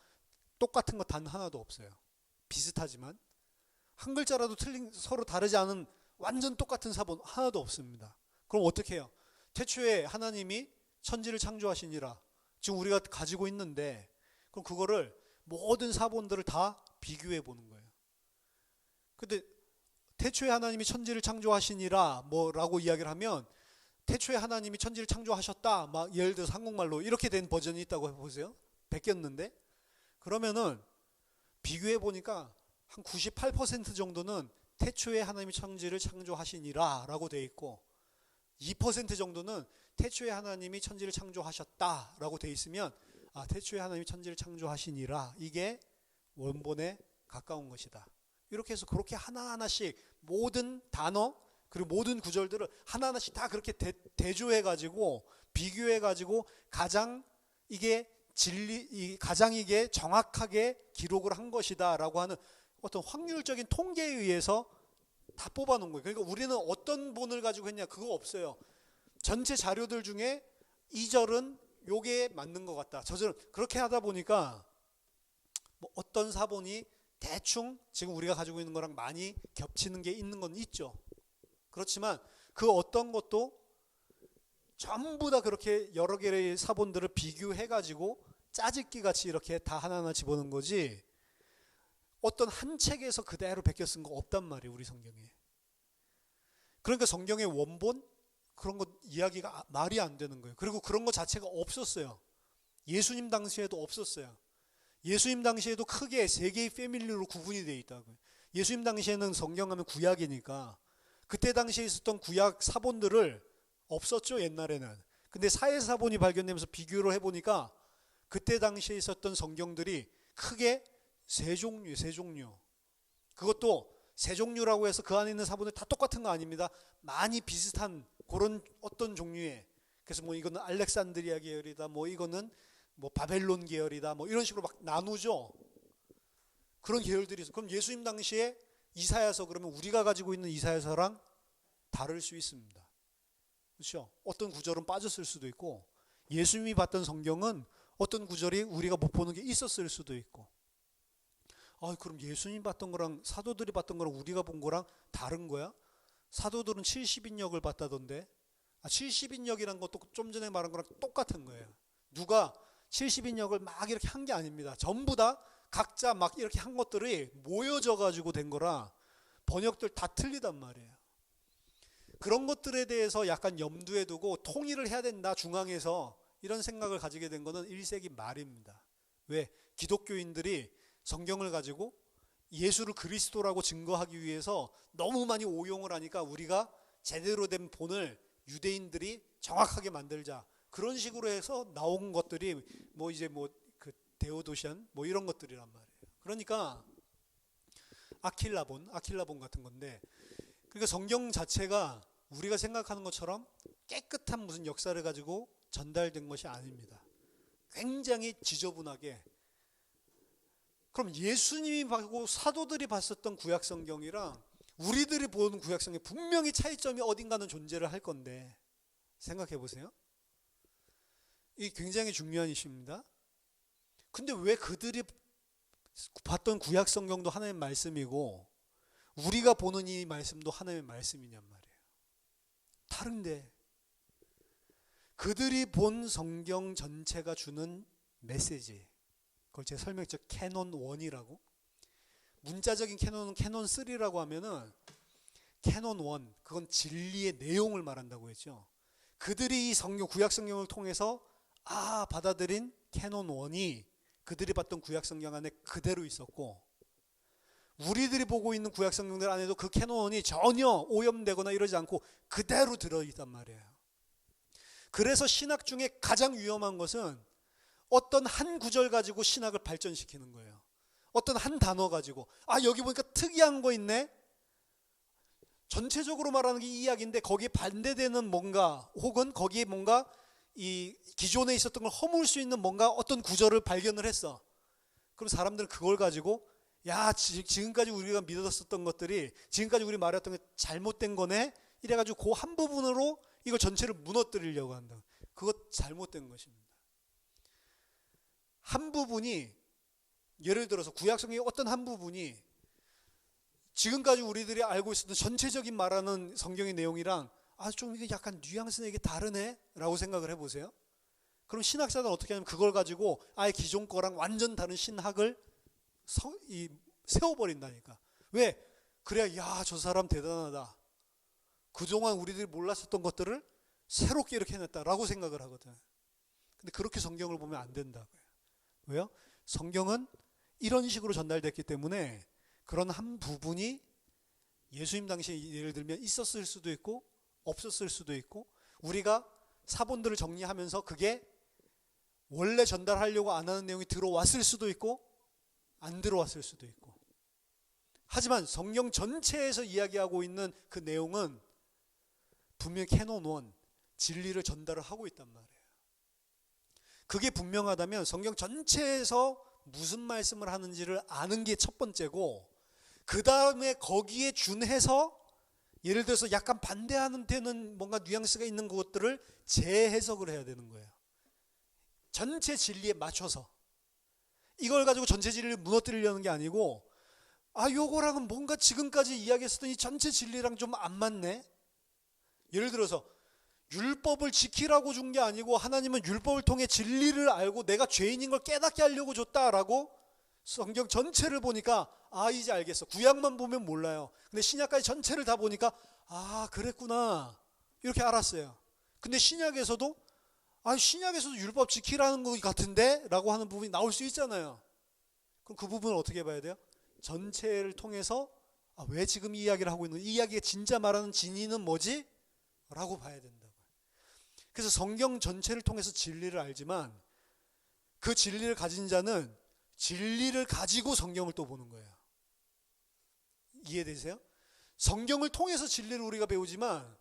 똑같은 거 단 하나도 없어요. 비슷하지만 한 글자라도 틀린, 서로 다르지 않은 완전 똑같은 사본 하나도 없습니다. 그럼 어떻게 해요? 태초에 하나님이 천지를 창조하시니라 지금 우리가 가지고 있는데, 그럼 그거를 모든 사본들을 다 비교해 보는 거예요. 근데 태초에 하나님이 천지를 창조하시니라 뭐라고 이야기를 하면, 태초에 하나님이 천지를 창조하셨다, 막 예를 들어서 한국말로 이렇게 된 버전이 있다고 해보세요. 베꼈는데, 그러면은 비교해 보니까 한 98% 정도는 태초에 하나님이 천지를 창조하시니라 라고 되어 있고, 2% 정도는 태초에 하나님이 천지를 창조하셨다 라고 되어 있으면, 아, 태초에 하나님이 천지를 창조하시니라, 이게 원본에 가까운 것이다. 이렇게 해서 그렇게 하나하나씩 모든 단어 그리고 모든 구절들을 하나하나씩 다 그렇게 대조해가지고 비교해가지고 가장 이게 가장 이게 정확하게 기록을 한 것이다라고 하는 어떤 확률적인 통계에 의해서 다 뽑아놓은 거예요. 그러니까 우리는 어떤 본을 가지고 했냐, 그거 없어요. 전체 자료들 중에 이 절은 요게 맞는 것 같다, 저 절은, 그렇게 하다 보니까 뭐 어떤 사본이 대충 지금 우리가 가지고 있는 거랑 많이 겹치는 게 있는 건 있죠. 그렇지만 그 어떤 것도 전부 다 그렇게 여러 개의 사본들을 비교해가지고 짜집기 같이 이렇게 다 하나하나 집어넣은 거지, 어떤 한 책에서 그대로 베껴 쓴 거 없단 말이에요, 우리 성경에. 그러니까 성경의 원본 그런 거 이야기가 말이 안 되는 거예요. 그리고 그런 거 자체가 없었어요. 예수님 당시에도 없었어요. 예수님 당시에도 크게 세 개의 패밀리로 구분이 되어 있다고요. 예수님 당시에는 성경하면 구약이니까 그때 당시에 있었던 구약 사본들을 없었죠, 옛날에는. 근데 사회사본이 발견되면서 비교를 해보니까 그때 당시에 있었던 성경들이 크게 세 종류. 그것도 세 종류라고 해서 그 안에 있는 사본들 다 똑같은 거 아닙니다. 많이 비슷한 그런 어떤 종류의, 그래서 뭐 이거는 알렉산드리아 계열이다, 뭐 이거는 뭐 바벨론 계열이다, 뭐 이런 식으로 막 나누죠. 그런 계열들이 있어요. 그럼 예수님 당시에 이사야서, 그러면 우리가 가지고 있는 이사야서랑 다를 수 있습니다. 그렇죠? 어떤 구절은 빠졌을 수도 있고, 예수님이 봤던 성경은 어떤 구절이 우리가 못 보는 게 있었을 수도 있고. 그럼 예수님 봤던 거랑 사도들이 봤던 거랑 우리가 본 거랑 다른 거야? 사도들은 70인역을 봤다던데, 70인역이란 것도 좀 전에 말한 거랑 똑같은 거예요. 누가 70인역을 막 이렇게 한 게 아닙니다. 전부 다 각자 막 이렇게 한 것들이 모여져 가지고 된 거라 번역들 다 틀리단 말이에요. 그런 것들에 대해서 약간 염두에 두고 통일을 해야 된다, 중앙에서, 이런 생각을 가지게 된 거는 1세기 말입니다. 왜? 기독교인들이 성경을 가지고 예수를 그리스도라고 증거하기 위해서 너무 많이 오용을 하니까 우리가 제대로 된 본을 유대인들이 정확하게 만들자, 그런 식으로 해서 나온 것들이 뭐 이제 뭐 그 데오도시안 뭐 이런 것들이란 말이에요. 그러니까 아킬라본 같은 건데, 그러니까 성경 자체가 우리가 생각하는 것처럼 깨끗한 무슨 역사를 가지고 전달된 것이 아닙니다. 굉장히 지저분하게. 그럼 예수님이 보고 사도들이 봤었던 구약 성경이랑 우리들이 보는 구약 성경 분명히 차이점이 어딘가는 존재를 할 건데, 생각해 보세요. 이게 굉장히 중요한 이슈입니다. 근데 왜 그들이 봤던 구약 성경도 하나님의 말씀이고 우리가 보는 이 말씀도 하나님의 말씀이냔 말이에요. 다른데 그들이 본 성경 전체가 주는 메시지, 그걸 제가 설명했죠. 캐논 1이라고. 문자적인 캐논은 캐논 3라고 하면은, 캐논 1, 그건 진리의 내용을 말한다고 했죠. 그들이 이 성경, 구약 성경을 통해서 받아들인 캐논 1이 그들이 봤던 구약 성경 안에 그대로 있었고, 우리들이 보고 있는 구약 성경들 안에도 그 캐논이 전혀 오염되거나 이러지 않고 그대로 들어있단 말이에요. 그래서 신학 중에 가장 위험한 것은 어떤 한 구절 가지고 신학을 발전시키는 거예요. 어떤 한 단어 가지고 여기 보니까 특이한 거 있네. 전체적으로 말하는 게 이 이야기인데 거기에 반대되는 뭔가 혹은 거기에 뭔가 이 기존에 있었던 걸 허물 수 있는 뭔가 어떤 구절을 발견을 했어. 그럼 사람들은 그걸 가지고 지금까지 우리가 믿었었던 것들이 지금까지 우리 말했던 게 잘못된 거네 이래가지고 그 한 부분으로 이걸 전체를 무너뜨리려고 한다. 그거 잘못된 것입니다. 한 부분이 예를 들어서 구약 성경의 어떤 한 부분이 지금까지 우리들이 알고 있었던 전체적인 말하는 성경의 내용이랑 좀 이게 약간 뉘앙스는 이게 다르네 라고 생각을 해보세요. 그럼 신학자들은 어떻게 하냐면 그걸 가지고 아예 기존 거랑 완전 다른 신학을 세워버린다니까. 왜? 그래야 저 사람 대단하다. 그동안 우리들이 몰랐었던 것들을 새롭게 이렇게 해냈다라고 생각을 하거든. 근데 그렇게 성경을 보면 안 된다고요. 왜요? 성경은 이런 식으로 전달됐기 때문에 그런 한 부분이 예수님 당시에 예를 들면 있었을 수도 있고 없었을 수도 있고 우리가 사본들을 정리하면서 그게 원래 전달하려고 안 하는 내용이 들어왔을 수도 있고 안 들어왔을 수도 있고. 하지만 성경 전체에서 이야기하고 있는 그 내용은 분명히 캐논 1 진리를 전달을 하고 있단 말이에요. 그게 분명하다면 성경 전체에서 무슨 말씀을 하는지를 아는 게 첫 번째고, 그 다음에 거기에 준해서 예를 들어서 약간 반대하는 데는 뭔가 뉘앙스가 있는 것들을 재해석을 해야 되는 거예요. 전체 진리에 맞춰서. 이걸 가지고 전체 진리를 무너뜨리려는 게 아니고 요거랑은 뭔가 지금까지 이야기했었던 이 전체 진리랑 좀 안 맞네. 예를 들어서 율법을 지키라고 준 게 아니고 하나님은 율법을 통해 진리를 알고 내가 죄인인 걸 깨닫게 하려고 줬다라고 성경 전체를 보니까 이제 알겠어. 구약만 보면 몰라요. 근데 신약까지 전체를 다 보니까 그랬구나 이렇게 알았어요. 근데 신약에서도 신약에서도 율법 지키라는 것 같은데 라고 하는 부분이 나올 수 있잖아요. 그럼 그 부분을 어떻게 봐야 돼요? 전체를 통해서 왜 지금 이 이야기를 하고 있는, 이 이야기가 진짜 말하는 진리는 뭐지? 라고 봐야 된다고요. 그래서 성경 전체를 통해서 진리를 알지만 그 진리를 가진 자는 진리를 가지고 성경을 또 보는 거예요. 이해되세요? 성경을 통해서 진리를 우리가 배우지만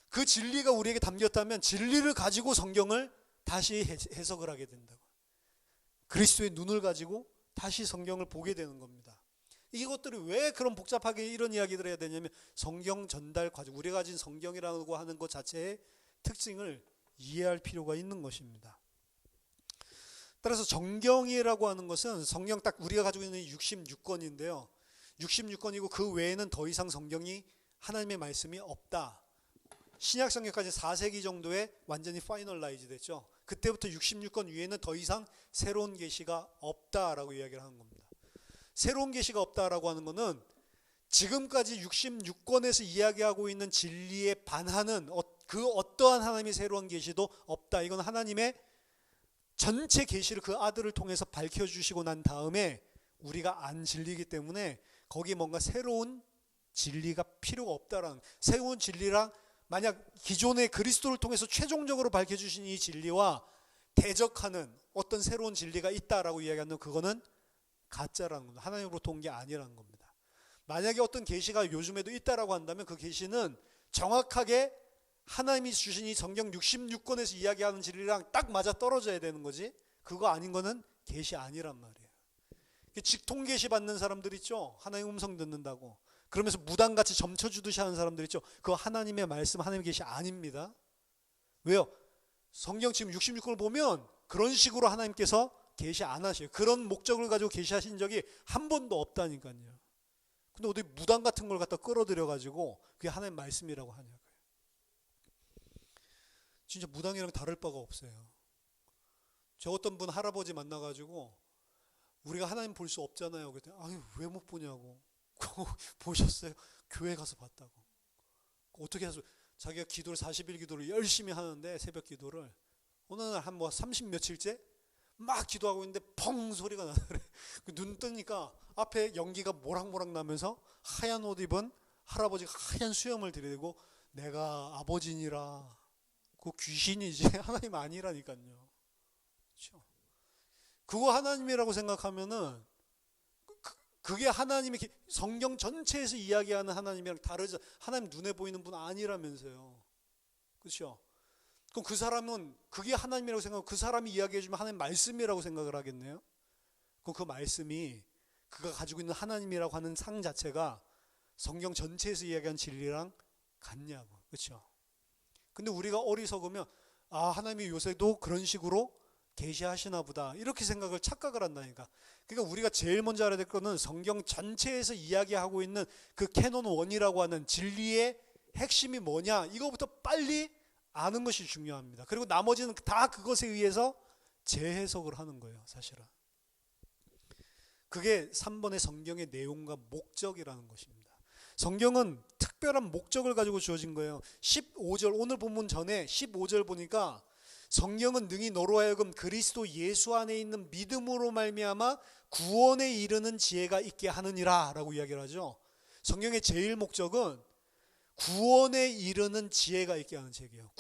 그 진리가 우리에게 담겼다면 진리를 가지고 성경을 다시 해석을 하게 된다고. 그리스도의 눈을 가지고 다시 성경을 보게 되는 겁니다. 이것들이 왜 그런 복잡하게 이런 이야기들을 해야 되냐면 성경 전달 과정, 우리가 가진 성경이라고 하는 것 자체의 특징을 이해할 필요가 있는 것입니다. 따라서 정경이라고 하는 것은 성경 딱 우리가 가지고 있는 66권인데요. 66권이고 그 외에는 더 이상 성경이 하나님의 말씀이 없다. 신약 성경까지 4세기 정도에 완전히 파이널라이즈 됐죠. 그때부터 66권 위에는 더 이상 새로운 계시가 없다라고 이야기를 하는 겁니다. 새로운 계시가 없다라고 하는 것은 지금까지 66권에서 이야기하고 있는 진리에 반하는 그 어떠한 하나님의 새로운 계시도 없다. 이건 하나님의 전체 계시를 그 아들을 통해서 밝혀주시고 난 다음에 우리가 안 진리이기 때문에 거기에 뭔가 새로운 진리가 필요가 없다라는, 새로운 진리랑 만약 기존의 그리스도를 통해서 최종적으로 밝혀주신 이 진리와 대적하는 어떤 새로운 진리가 있다라고 이야기하는 그거는 가짜라는 겁니다. 하나님으로부터 온 게 아니라는 겁니다. 만약에 어떤 계시가 요즘에도 있다라고 한다면 그 계시는 정확하게 하나님이 주신 이 성경 66권에서 이야기하는 진리랑 딱 맞아 떨어져야 되는 거지, 그거 아닌 거는 계시 아니란 말이에요. 직통 계시 받는 사람들 있죠. 하나님 음성 듣는다고 그러면서 무당같이 점쳐주듯이 하는 사람들 있죠. 그거 하나님의 말씀, 하나님의 계시 아닙니다. 왜요? 성경 지금 66권을 보면 그런 식으로 하나님께서 계시 안 하셔요. 그런 목적을 가지고 계시하신 적이 한 번도 없다니까요. 근데 어디 무당 같은 걸 갖다 끌어들여 가지고 그게 하나님 말씀이라고 하냐고요. 진짜 무당이랑 다를 바가 없어요. 저 어떤 분 할아버지 만나가지고 우리가 하나님 볼 수 없잖아요. 그랬더니 왜 못 보냐고. 보셨어요? 교회 가서 봤다고. 어떻게 해서 자기가 기도를 40일 기도를 열심히 하는데 새벽 기도를 어느 날 한 30 며칠째 막 기도하고 있는데 펑 소리가 나더래. 눈 뜨니까 앞에 연기가 모락모락 나면서 하얀 옷 입은 할아버지가 하얀 수염을 들이대고 내가 아버지니라. 그 귀신이지 하나님 아니라니까요. 그렇죠? 그거 하나님이라고 생각하면은 그게 하나님이 성경 전체에서 이야기하는 하나님이랑 다르죠. 하나님 눈에 보이는 분 아니라면서요. 그렇죠? 그럼 그 사람은 그게 하나님이라고 생각하고 그 사람이 이야기해주면 하나님 말씀이라고 생각을 하겠네요. 그럼 그 말씀이 그가 가지고 있는 하나님이라고 하는 상 자체가 성경 전체에서 이야기한 진리랑 같냐고. 그렇죠? 근데 우리가 어리석으면 하나님이 요새도 그런 식으로 계시하시나 보다 이렇게 착각을 한다니까. 그러니까 우리가 제일 먼저 알아야 될 거는 성경 전체에서 이야기하고 있는 그 캐논 1이라고 하는 진리의 핵심이 뭐냐 이거부터 빨리 아는 것이 중요합니다. 그리고 나머지는 다 그것에 의해서 재해석을 하는 거예요. 사실은 그게 3번의 성경의 내용과 목적이라는 것입니다. 성경은 특별한 목적을 가지고 주어진 거예요. 15절 오늘 본문 전에 15절 보니까 성경은 능히 너로 하여금 그리스도 예수 안에 있는 믿음으로 말미암아 구원에 이르는 지혜가 있게 하느니라 라고 이야기를 하죠. 성경의 제일 목적은 구원에 이르는 지혜가 있게 하는 책이에요.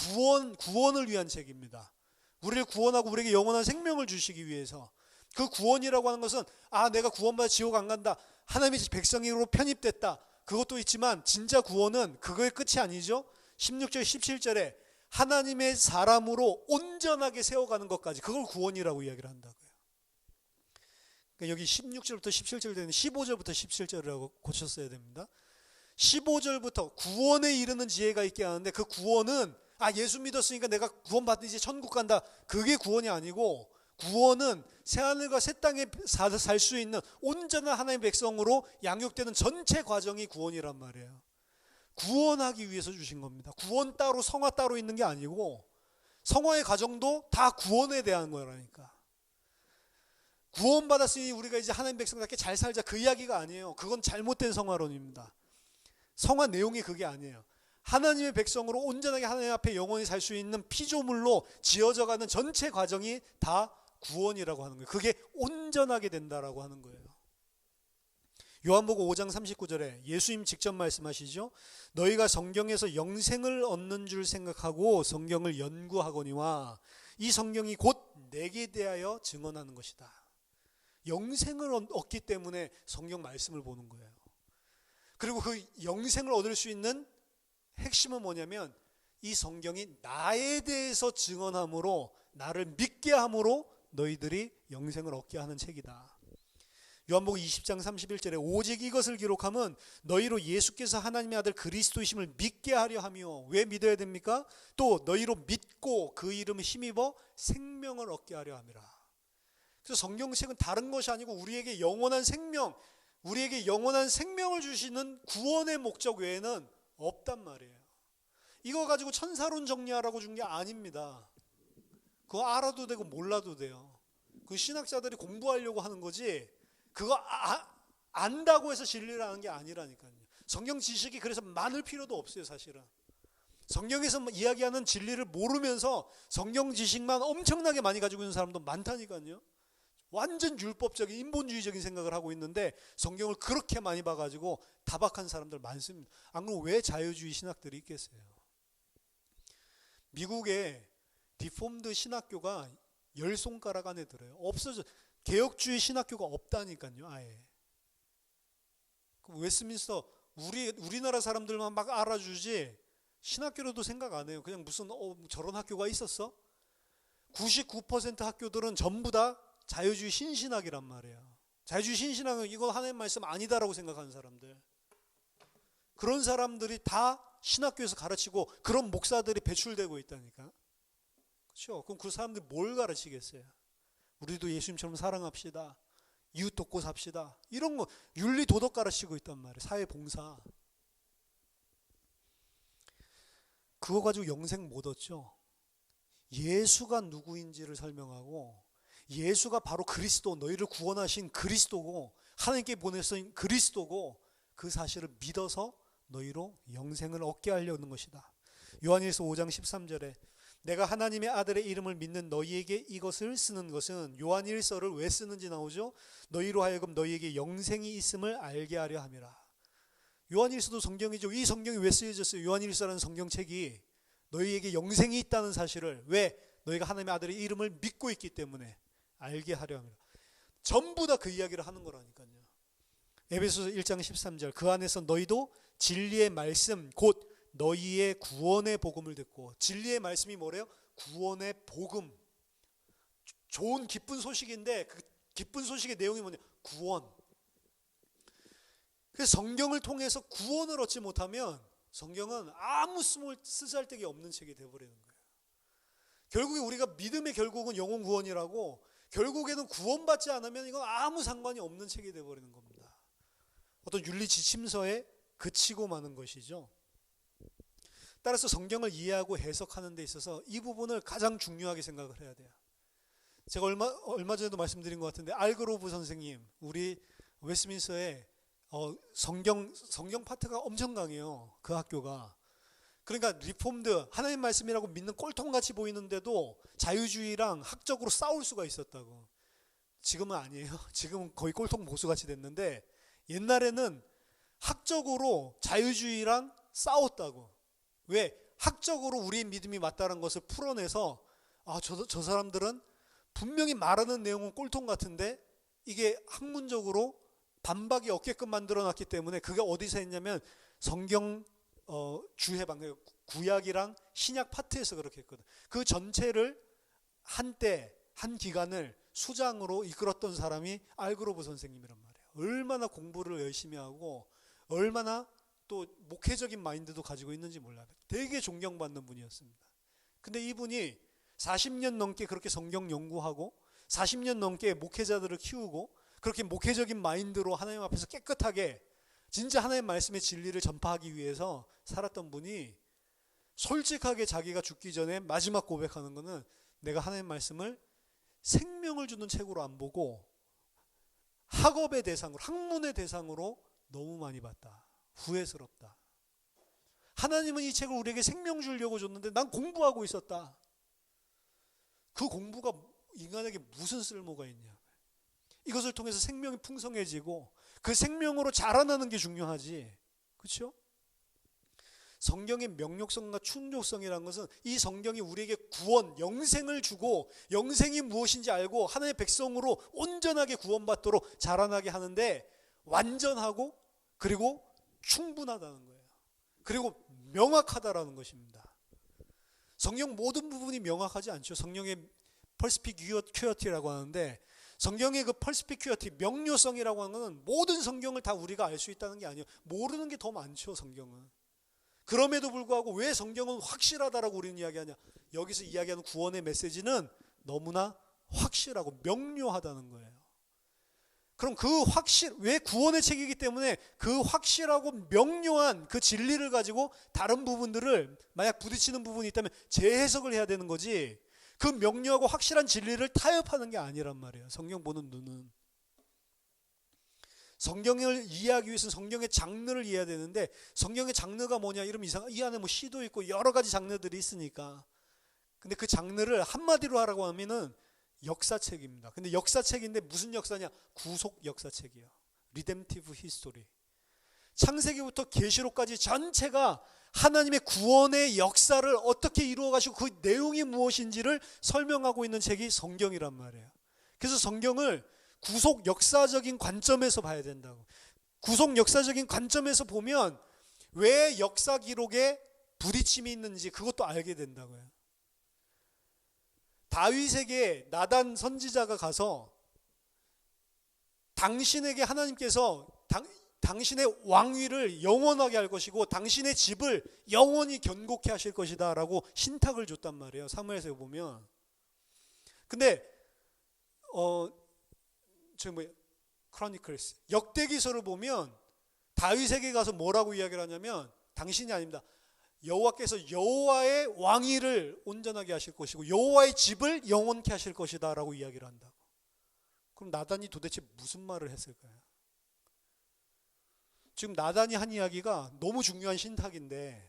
구원을 위한 책입니다. 우리를 구원하고 우리에게 영원한 생명을 주시기 위해서. 그 구원이라고 하는 것은 내가 구원받아 지옥 안 간다, 하나님의 백성으로 편입됐다, 그것도 있지만 진짜 구원은 그거의 끝이 아니죠. 16절 17절에 하나님의 사람으로 온전하게 세워가는 것까지, 그걸 구원이라고 이야기를 한다고요. 그러니까 여기 16절부터 17절 되는 15절부터 17절이라고 고쳤어야 됩니다. 15절부터 구원에 이르는 지혜가 있게 하는데, 그 구원은 예수 믿었으니까 내가 구원받는 이제 천국 간다, 그게 구원이 아니고, 구원은 새하늘과 새 땅에 살 수 있는 온전한 하나님의 백성으로 양육되는 전체 과정이 구원이란 말이에요. 구원하기 위해서 주신 겁니다. 구원 따로 성화 따로 있는 게 아니고, 성화의 과정도 다 구원에 대한 거라니까. 구원받았으니 우리가 이제 하나님 백성답게 잘 살자, 그 이야기가 아니에요. 그건 잘못된 성화론입니다. 성화 내용이 그게 아니에요. 하나님의 백성으로 온전하게 하나님 앞에 영원히 살 수 있는 피조물로 지어져가는 전체 과정이 다 구원이라고 하는 거예요. 그게 온전하게 된다라고 하는 거예요. 요한복음 5장 39절에 예수님 직접 말씀하시죠. 너희가 성경에서 영생을 얻는 줄 생각하고 성경을 연구하거니와 이 성경이 곧 내게 대하여 증언하는 것이다. 영생을 얻기 때문에 성경 말씀을 보는 거예요. 그리고 그 영생을 얻을 수 있는 핵심은 뭐냐면, 이 성경이 나에 대해서 증언함으로, 나를 믿게 함으로 너희들이 영생을 얻게 하는 책이다. 요한복음 20장 31절에 오직 이것을 기록함은 너희로 예수께서 하나님의 아들 그리스도이심을 믿게 하려 하며, 왜 믿어야 됩니까? 또 너희로 믿고 그 이름을 힘입어 생명을 얻게 하려 함이라. 그래서 성경책은 다른 것이 아니고 우리에게 영원한 생명, 우리에게 영원한 생명을 주시는 구원의 목적 외에는 없단 말이에요. 이거 가지고 천사론 정리하라고 준 게 아닙니다. 그거 알아도 되고 몰라도 돼요. 그 신학자들이 공부하려고 하는 거지, 그거 안다고 해서 진리를 아는 게 아니라니까요. 성경 지식이 그래서 많을 필요도 없어요. 사실은 성경에서 이야기하는 진리를 모르면서 성경 지식만 엄청나게 많이 가지고 있는 사람도 많다니까요. 완전 율법적인 인본주의적인 생각을 하고 있는데 성경을 그렇게 많이 봐가지고 타박한 사람들 많습니다. 안 그러면 왜 자유주의 신학들이 있겠어요? 미국에 디폼드 신학교가 10손가락 안에 들어요. 없어져. 개혁주의 신학교가 없다니까요. 아예. 웨스민스터 우리나라 사람들만 막 알아주지 신학교로도 생각 안 해요. 그냥 무슨 저런 학교가 있었어? 99% 학교들은 전부 다 자유주의 신신학이란 말이에요. 자유주의 신신학은 이거 하나님 말씀 아니다라고 생각하는 사람들, 그런 사람들이 다 신학교에서 가르치고 그런 목사들이 배출되고 있다니까. 그렇죠? 그럼 그 사람들이 뭘 가르치겠어요? 우리도 예수님처럼 사랑합시다, 이웃 돕고 삽시다, 이런 거 윤리 도덕 가르치고 있단 말이에요. 사회봉사. 그거 가지고 영생 못 얻죠. 예수가 누구인지를 설명하고, 예수가 바로 그리스도, 너희를 구원하신 그리스도고 하나님께 보내신 그리스도고, 그 사실을 믿어서 너희로 영생을 얻게 하려는 것이다. 요한일서 5장 13절에 내가 하나님의 아들의 이름을 믿는 너희에게 이것을 쓰는 것은 요한일서를 왜 쓰는지 나오죠. 너희로 하여금 너희에게 영생이 있음을 알게 하려 함이라. 요한일서도 성경이죠. 이 성경이 왜 쓰여졌어요? 요한일서라는 성경책이 너희에게 영생이 있다는 사실을, 왜? 너희가 하나님의 아들의 이름을 믿고 있기 때문에 알게 하려 함이라. 전부 다 그 이야기를 하는 거라니까요. 에베소서 1장 13절, 그 안에서 너희도 진리의 말씀 곧 너희의 구원의 복음을 듣고. 진리의 말씀이 뭐래요? 구원의 복음. 좋은 기쁜 소식인데 그 기쁜 소식의 내용이 뭐냐? 구원. 그래서 성경을 통해서 구원을 얻지 못하면 성경은 아무 쓰잘데기 없는 책이 되어버리는 거예요. 결국에 우리가 믿음의 결국은 영혼 구원이라고, 결국에는 구원받지 않으면 이건 아무 상관이 없는 책이 되어버리는 겁니다. 어떤 윤리 지침서에 그치고 마는 것이죠. 따라서 성경을 이해하고 해석하는 데 있어서 이 부분을 가장 중요하게 생각을 해야 돼요. 제가 얼마 전에도 말씀드린 것 같은데, 알그로브 선생님, 우리 웨스트민스터에 성경 파트가 엄청 강해요. 그 학교가. 그러니까 리폼드, 하나님 말씀이라고 믿는 꼴통같이 보이는데도 자유주의랑 학적으로 싸울 수가 있었다고. 지금은 아니에요. 지금은 거의 꼴통 보수같이 됐는데, 옛날에는 학적으로 자유주의랑 싸웠다고. 왜? 학적으로 우리의 믿음이 맞다는 것을 풀어내서, 저 사람들은 분명히 말하는 내용은 꼴통 같은데 이게 학문적으로 반박이 없게끔 만들어놨기 때문에, 그게 어디서 했냐면 성경 주해방, 구약이랑 신약 파트에서 그렇게 했거든. 그 전체를 한때 한 기간을 수장으로 이끌었던 사람이 알그로브 선생님이란 말이에요. 얼마나 공부를 열심히 하고 얼마나 또 목회적인 마인드도 가지고 있는지 몰라요. 되게 존경받는 분이었습니다. 근데 이분이 40년 넘게 그렇게 성경 연구하고 40년 넘게 목회자들을 키우고 그렇게 목회적인 마인드로 하나님 앞에서 깨끗하게 진짜 하나님의 말씀의 진리를 전파하기 위해서 살았던 분이, 솔직하게 자기가 죽기 전에 마지막 고백하는 거는, 내가 하나님의 말씀을 생명을 주는 책으로 안 보고 학업의 대상으로, 학문의 대상으로 너무 많이 봤다. 후회스럽다. 하나님은 이 책을 우리에게 생명 주려고 줬는데 난 공부하고 있었다. 그 공부가 인간에게 무슨 쓸모가 있냐. 이것을 통해서 생명이 풍성해지고 그 생명으로 자라나는 게 중요하지. 그렇죠? 성경의 명료성과 충족성이라는 것은, 이 성경이 우리에게 구원, 영생을 주고 영생이 무엇인지 알고 하나님의 백성으로 온전하게 구원받도록 자라나게 하는데, 완전하고 그리고 충분하다는 거예요. 그리고 명확하다라는 것입니다. 성경 모든 부분이 명확하지 않죠. 성령의 퍼스피큐어티라고 하는데, 성경의 그 퍼스피큐어티, 명료성이라고 하는 것은 모든 성경을 다 우리가 알 수 있다는 게 아니에요. 모르는 게 더 많죠, 성경은. 그럼에도 불구하고 왜 성경은 확실하다라고 우리는 이야기하냐. 여기서 이야기하는 구원의 메시지는 너무나 확실하고 명료하다는 거예요. 그럼 왜 구원의 책이기 때문에 그 확실하고 명료한 그 진리를 가지고 다른 부분들을, 만약 부딪히는 부분이 있다면 재해석을 해야 되는 거지, 그 명료하고 확실한 진리를 타협하는 게 아니란 말이에요. 성경 보는 눈은. 성경을 이해하기 위해서는 성경의 장르를 이해해야 되는데, 성경의 장르가 뭐냐 이러면 이 안에 뭐 시도 있고 여러 가지 장르들이 있으니까. 근데 그 장르를 한마디로 하라고 하면은 역사책입니다. 근데 역사책인데 무슨 역사냐? 구속 역사책이에요. 리뎀티브 히스토리. 창세기부터 계시록까지 전체가 하나님의 구원의 역사를 어떻게 이루어 가시고 그 내용이 무엇인지를 설명하고 있는 책이 성경이란 말이에요. 그래서 성경을 구속 역사적인 관점에서 봐야 된다고. 구속 역사적인 관점에서 보면 왜 역사 기록에 부딪힘이 있는지 그것도 알게 된다고요. 다윗에게 나단 선지자가 가서 당신에게 하나님께서 당신의 왕위를 영원하게 할 것이고 당신의 집을 영원히 견고케 하실 것이다 라고 신탁을 줬단 말이에요. 사무엘서에 보면. 근데 크로니클스, 역대기서를 보면 다윗에게 가서 뭐라고 이야기를 하냐면, 당신이 아닙니다. 여호와께서 여호와의 왕위를 온전하게 하실 것이고 여호와의 집을 영원케 하실 것이다 라고 이야기를 한다고. 그럼 나단이 도대체 무슨 말을 했을까요? 지금 나단이 한 이야기가 너무 중요한 신탁인데,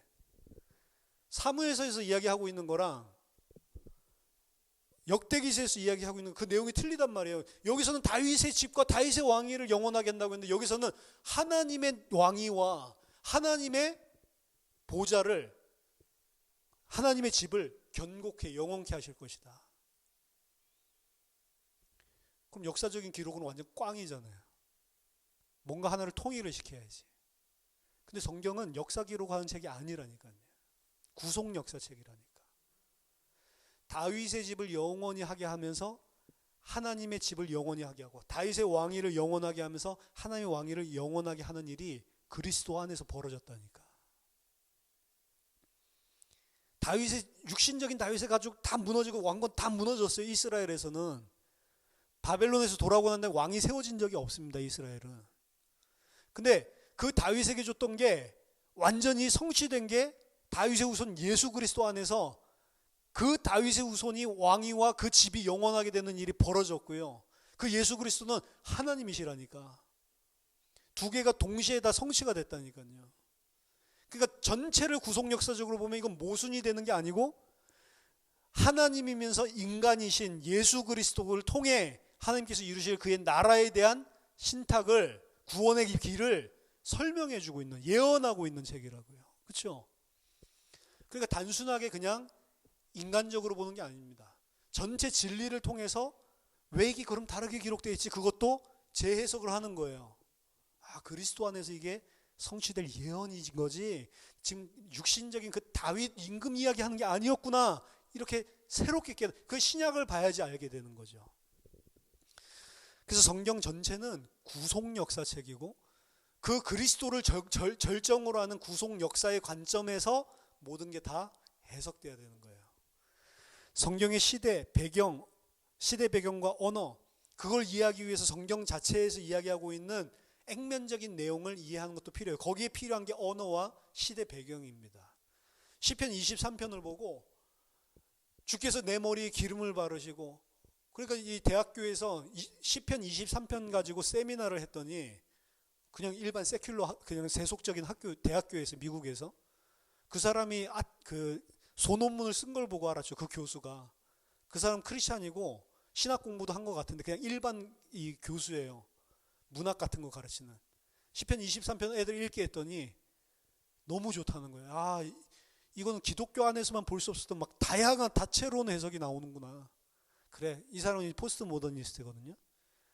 사무엘서에서 이야기하고 있는 거랑 역대기서에서 이야기하고 있는 그 내용이 틀리단 말이에요. 여기서는 다윗의 집과 다윗의 왕위를 영원하게 한다고 했는데 여기서는 하나님의 왕위와 하나님의 보좌를, 하나님의 집을 견고케 영원케 하실 것이다. 그럼 역사적인 기록은 완전 꽝이잖아요. 뭔가 하나를 통일을 시켜야지. 근데 성경은 역사 기록하는 책이 아니라니까요. 구속 역사책이라니까. 다윗의 집을 영원히 하게 하면서 하나님의 집을 영원히 하게 하고, 다윗의 왕위를 영원하게 하면서 하나님의 왕위를 영원하게 하는 일이 그리스도 안에서 벌어졌다니까. 다윗의, 육신적인 다윗의 가족 다 무너지고 왕권 다 무너졌어요. 이스라엘에서는. 바벨론에서 돌아오고 난 다음에 왕이 세워진 적이 없습니다. 이스라엘은. 근데 그 다윗에게 줬던 게 완전히 성취된 게 다윗의 후손 예수 그리스도 안에서 그 다윗의 후손이 왕위와 그 집이 영원하게 되는 일이 벌어졌고요. 그 예수 그리스도는 하나님이시라니까. 두 개가 동시에 다 성취가 됐다니까요. 그러니까 전체를 구속 역사적으로 보면 이건 모순이 되는 게 아니고 하나님이면서 인간이신 예수 그리스도를 통해 하나님께서 이루실 그의 나라에 대한 신탁을, 구원의 길을 설명해 주고 있는, 예언하고 있는 책이라고요. 그렇죠? 그러니까 단순하게 그냥 인간적으로 보는 게 아닙니다. 전체 진리를 통해서 왜 이게 그럼 다르게 기록되어 있지? 그것도 재해석을 하는 거예요. 아, 그리스도 안에서 이게 성취될 예언인 거지. 지금 육신적인 그 다윗 임금 이야기 하는 게 아니었구나. 이렇게 새롭게 그 신약을 봐야지 알게 되는 거죠. 그래서 성경 전체는 구속 역사책이고 그 그리스도를 절정으로 하는 구속 역사의 관점에서 모든 게 다 해석돼야 되는 거예요. 성경의 시대 배경과 언어, 그걸 이해하기 위해서 성경 자체에서 이야기하고 있는 액면적인 내용을 이해하는 것도 필요해요. 거기에 필요한 게 언어와 시대 배경입니다. 시편 23편을 보고 주께서 내 머리에 기름을 바르시고, 그러니까 이 대학교에서 시편 23편 가지고 세미나를 했더니 그냥 일반 세큘러, 그냥 세속적인 학교, 대학교에서, 미국에서 그 사람이 그 소논문을 쓴 걸 보고 알았죠. 그 교수가. 그 사람 크리스찬이고 신학 공부도 한 것 같은데 그냥 일반 이 교수예요. 문학 같은 거 가르치는. 시편 23편 애들 읽게 했더니 너무 좋다는 거예요. 아, 이거는 기독교 안에서만 볼 수 없었던 막 다양한 다채로운 해석이 나오는구나. 그래, 이 사람이 포스트 모더니스트거든요.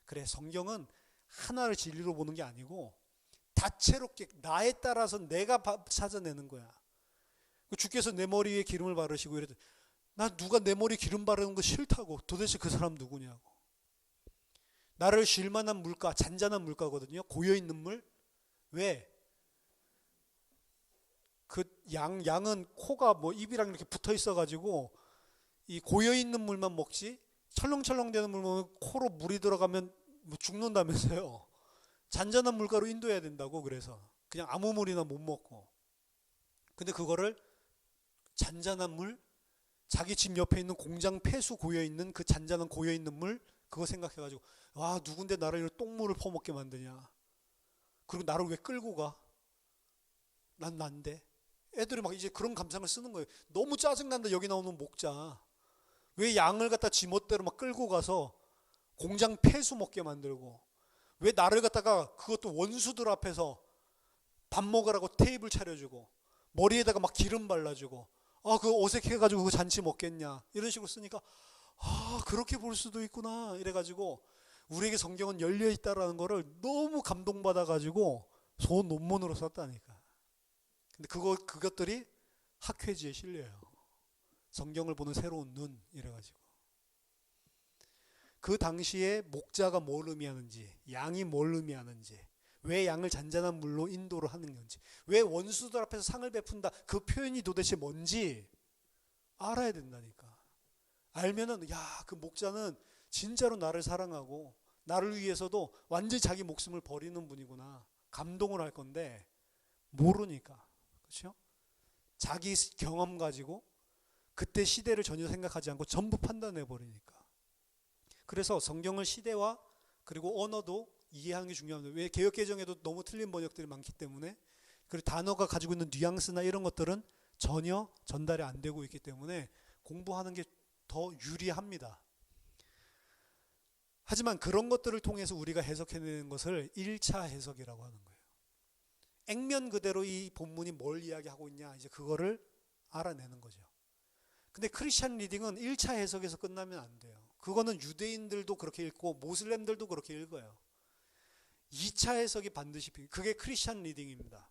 그래, 성경은 하나를 진리로 보는 게 아니고 다채롭게 나에 따라서 내가 찾아내는 거야. 주께서 내 머리에 기름을 바르시고 이랬더니 나 누가 내 머리에 기름 바르는 거 싫다고. 도대체 그 사람 누구냐고. 나를 쉴 만한 물가, 잔잔한 물가거든요. 고여있는 물. 왜? 그 양은 코가 뭐 입이랑 이렇게 붙어 있어가지고 이 고여있는 물만 먹지 철렁철렁 되는 물 먹으면 코로 물이 들어가면 뭐 죽는다면서요. 잔잔한 물가로 인도해야 된다고. 그래서 그냥 아무 물이나 못 먹고. 근데 그거를 잔잔한 물, 자기 집 옆에 있는 공장 폐수 고여있는 그 잔잔한 고여있는 물, 그거 생각해가지고 와, 누군데 나를 이런 똥물을 퍼먹게 만드냐. 그리고 나를 왜 끌고 가? 난 난데. 애들이 막 이제 그런 감상을 쓰는 거예요. 너무 짜증난다. 여기 나오는 목자. 왜 양을 갖다 지멋대로 막 끌고 가서 공장 폐수 먹게 만들고, 왜 나를 갖다가 그것도 원수들 앞에서 밥 먹으라고 테이블 차려주고 머리에다가 막 기름 발라주고, 아, 그거 어색해가지고 그 잔치 먹겠냐. 이런 식으로 쓰니까 아, 그렇게 볼 수도 있구나. 이래가지고 우리에게 성경은 열려있다라는 거를 너무 감동받아가지고 좋은 논문으로 썼다니까. 근데 그것들이 학회지에 실려요. 성경을 보는 새로운 눈, 이래가지고. 그 당시에 목자가 뭘 의미하는지, 양이 뭘 의미하는지, 왜 양을 잔잔한 물로 인도를 하는 건지, 왜 원수들 앞에서 상을 베푼다, 그 표현이 도대체 뭔지 알아야 된다니까. 알면은, 야, 그 목자는 진짜로 나를 사랑하고 나를 위해서도 완전히 자기 목숨을 버리는 분이구나. 감동을 할 건데 모르니까. 그렇죠? 자기 경험 가지고 그때 시대를 전혀 생각하지 않고 전부 판단해 버리니까. 그래서 성경을 시대와 그리고 언어도 이해하는 게 중요합니다. 왜 개역개정에도 너무 틀린 번역들이 많기 때문에, 그리고 단어가 가지고 있는 뉘앙스나 이런 것들은 전혀 전달이 안 되고 있기 때문에 공부하는 게 더 유리합니다. 하지만 그런 것들을 통해서 우리가 해석해내는 것을 1차 해석이라고 하는 거예요. 액면 그대로 이 본문이 뭘 이야기하고 있냐, 이제 그거를 알아내는 거죠. 근데 크리스찬 리딩은 1차 해석에서 끝나면 안 돼요. 그거는 유대인들도 그렇게 읽고 모슬렘들도 그렇게 읽어요. 2차 해석이 반드시 필요해요. 그게 크리스찬 리딩입니다.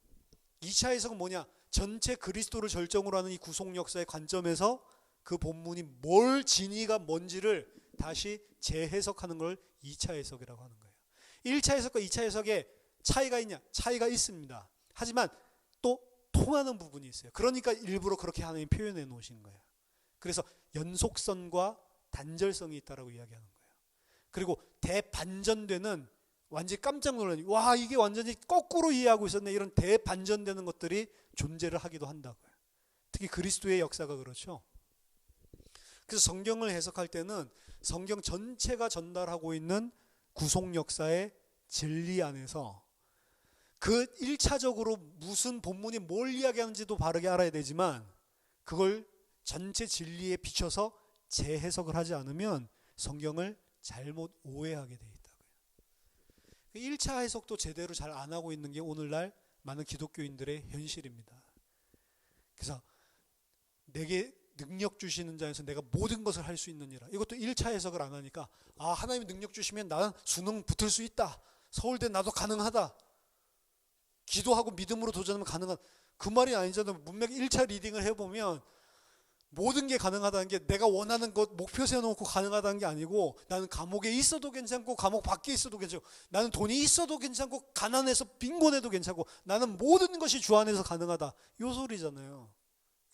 2차 해석은 뭐냐? 전체 그리스도를 절정으로 하는 이 구속 역사의 관점에서 그 본문이 뭘 진의가 뭔지를 다시 재해석하는 걸 2차 해석이라고 하는 거예요. 1차 해석과 2차 해석에 차이가 있냐? 차이가 있습니다. 하지만 또 통하는 부분이 있어요. 그러니까 일부러 그렇게 하나님이 표현해 놓으신 거예요. 그래서 연속성과 단절성이 있다라고 이야기하는 거예요. 그리고 대반전되는, 완전히 깜짝 놀라니, 와, 이게 완전히 거꾸로 이해하고 있었네, 이런 대반전되는 것들이 존재를 하기도 한다고요. 특히 그리스도의 역사가 그렇죠. 그래서 성경을 해석할 때는 성경 전체가 전달하고 있는 구속 역사의 진리 안에서 그 1차적으로 무슨 본문이 뭘 이야기하는지도 바르게 알아야 되지만 그걸 전체 진리에 비춰서 재해석을 하지 않으면 성경을 잘못 오해하게 돼 있다고요. 1차 해석도 제대로 잘 안 하고 있는 게 오늘날 많은 기독교인들의 현실입니다. 그래서 내게 능력 주시는 자에서 내가 모든 것을 할 수 있느니라. 이것도 1차 해석을 안 하니까, 아, 하나님이 능력 주시면 나는 수능 붙을 수 있다. 서울대 나도 가능하다. 기도하고 믿음으로 도전하면 가능하다. 그 말이 아니잖아요. 문맥 1차 리딩을 해보면 모든 게 가능하다는 게 내가 원하는 것 목표 세워놓고 가능하다는 게 아니고, 나는 감옥에 있어도 괜찮고 감옥 밖에 있어도 괜찮고, 나는 돈이 있어도 괜찮고 가난해서 빈곤해도 괜찮고, 나는 모든 것이 주 안에서 가능하다. 요 소리잖아요.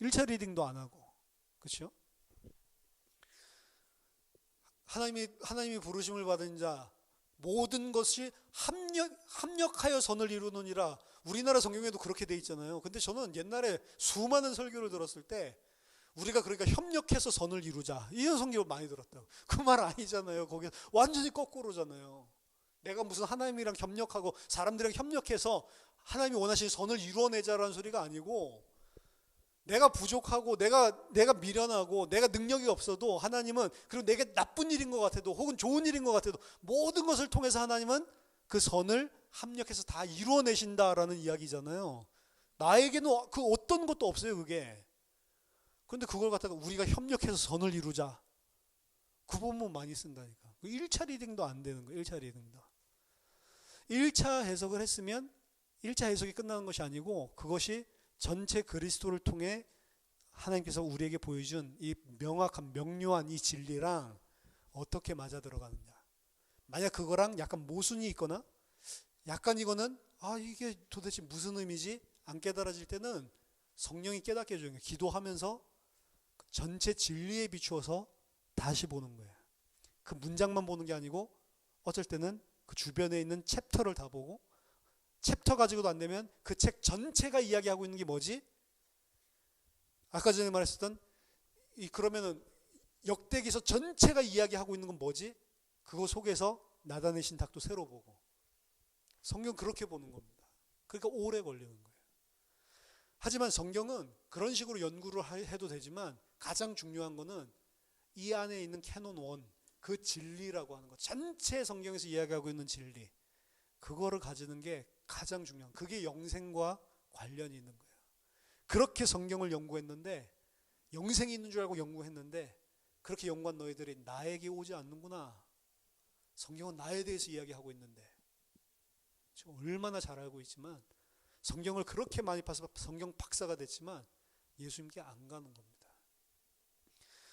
1차 리딩도 안 하고. 그렇죠? 하나님이 부르심을 받은 자 모든 것이 합력하여 선을 이루느니라. 우리나라 성경에도 그렇게 돼 있잖아요. 근데 저는 옛날에 수많은 설교를 들었을 때 우리가 그러니까 협력해서 선을 이루자 이런 성경을 많이 들었다고. 그 말 아니잖아요. 거기 완전히 거꾸로잖아요. 내가 무슨 하나님이랑 협력하고 사람들이랑 협력해서 하나님이 원하시는 선을 이루어내자라는 소리가 아니고, 내가 부족하고 내가 미련하고 내가 능력이 없어도 하나님은, 그리고 내게 나쁜 일인 것 같아도 혹은 좋은 일인 것 같아도 모든 것을 통해서 하나님은 그 선을 합력해서 다 이루어내신다라는 이야기잖아요. 나에게는 그 어떤 것도 없어요, 그게. 그런데 그걸 갖다가 우리가 협력해서 선을 이루자, 그 부분 많이 쓴다니까. 1차 리딩도 안 되는 거예요. 1차 리딩도. 1차 해석을 했으면 1차 해석이 끝나는 것이 아니고, 그것이 전체 그리스도를 통해 하나님께서 우리에게 보여준 이 명확한 명료한 이 진리랑 어떻게 맞아 들어가느냐. 만약 그거랑 약간 모순이 있거나 약간 이거는 이게 도대체 무슨 의미지? 안 깨달아질 때는 성령이 깨닫게 해줘요. 기도하면서 전체 진리에 비추어서 다시 보는 거예요. 그 문장만 보는 게 아니고 어쩔 때는 그 주변에 있는 챕터를 다 보고, 챕터 가지고도 안 되면 그 책 전체가 이야기하고 있는 게 뭐지? 아까 전에 말했었던 그러면은 역대기서 전체가 이야기하고 있는 건 뭐지? 그거 속에서 나다내신 닭도 새로 보고. 성경 그렇게 보는 겁니다. 그러니까 오래 걸리는 거예요. 하지만 성경은 그런 식으로 연구를 해도 되지만 가장 중요한 거는 이 안에 있는 캐논 1, 그 진리라고 하는 것, 전체 성경에서 이야기하고 있는 진리, 그거를 가지는 게 가장 중요한, 그게 영생과 관련이 있는 거예요. 그렇게 성경을 연구했는데, 영생이 있는 줄 알고 연구했는데 그렇게 연구한 너희들이 나에게 오지 않는구나. 성경은 나에 대해서 이야기하고 있는데, 얼마나 잘 알고 있지만 성경을 그렇게 많이 봐서 성경 박사가 됐지만 예수님께 안 가는 겁니다.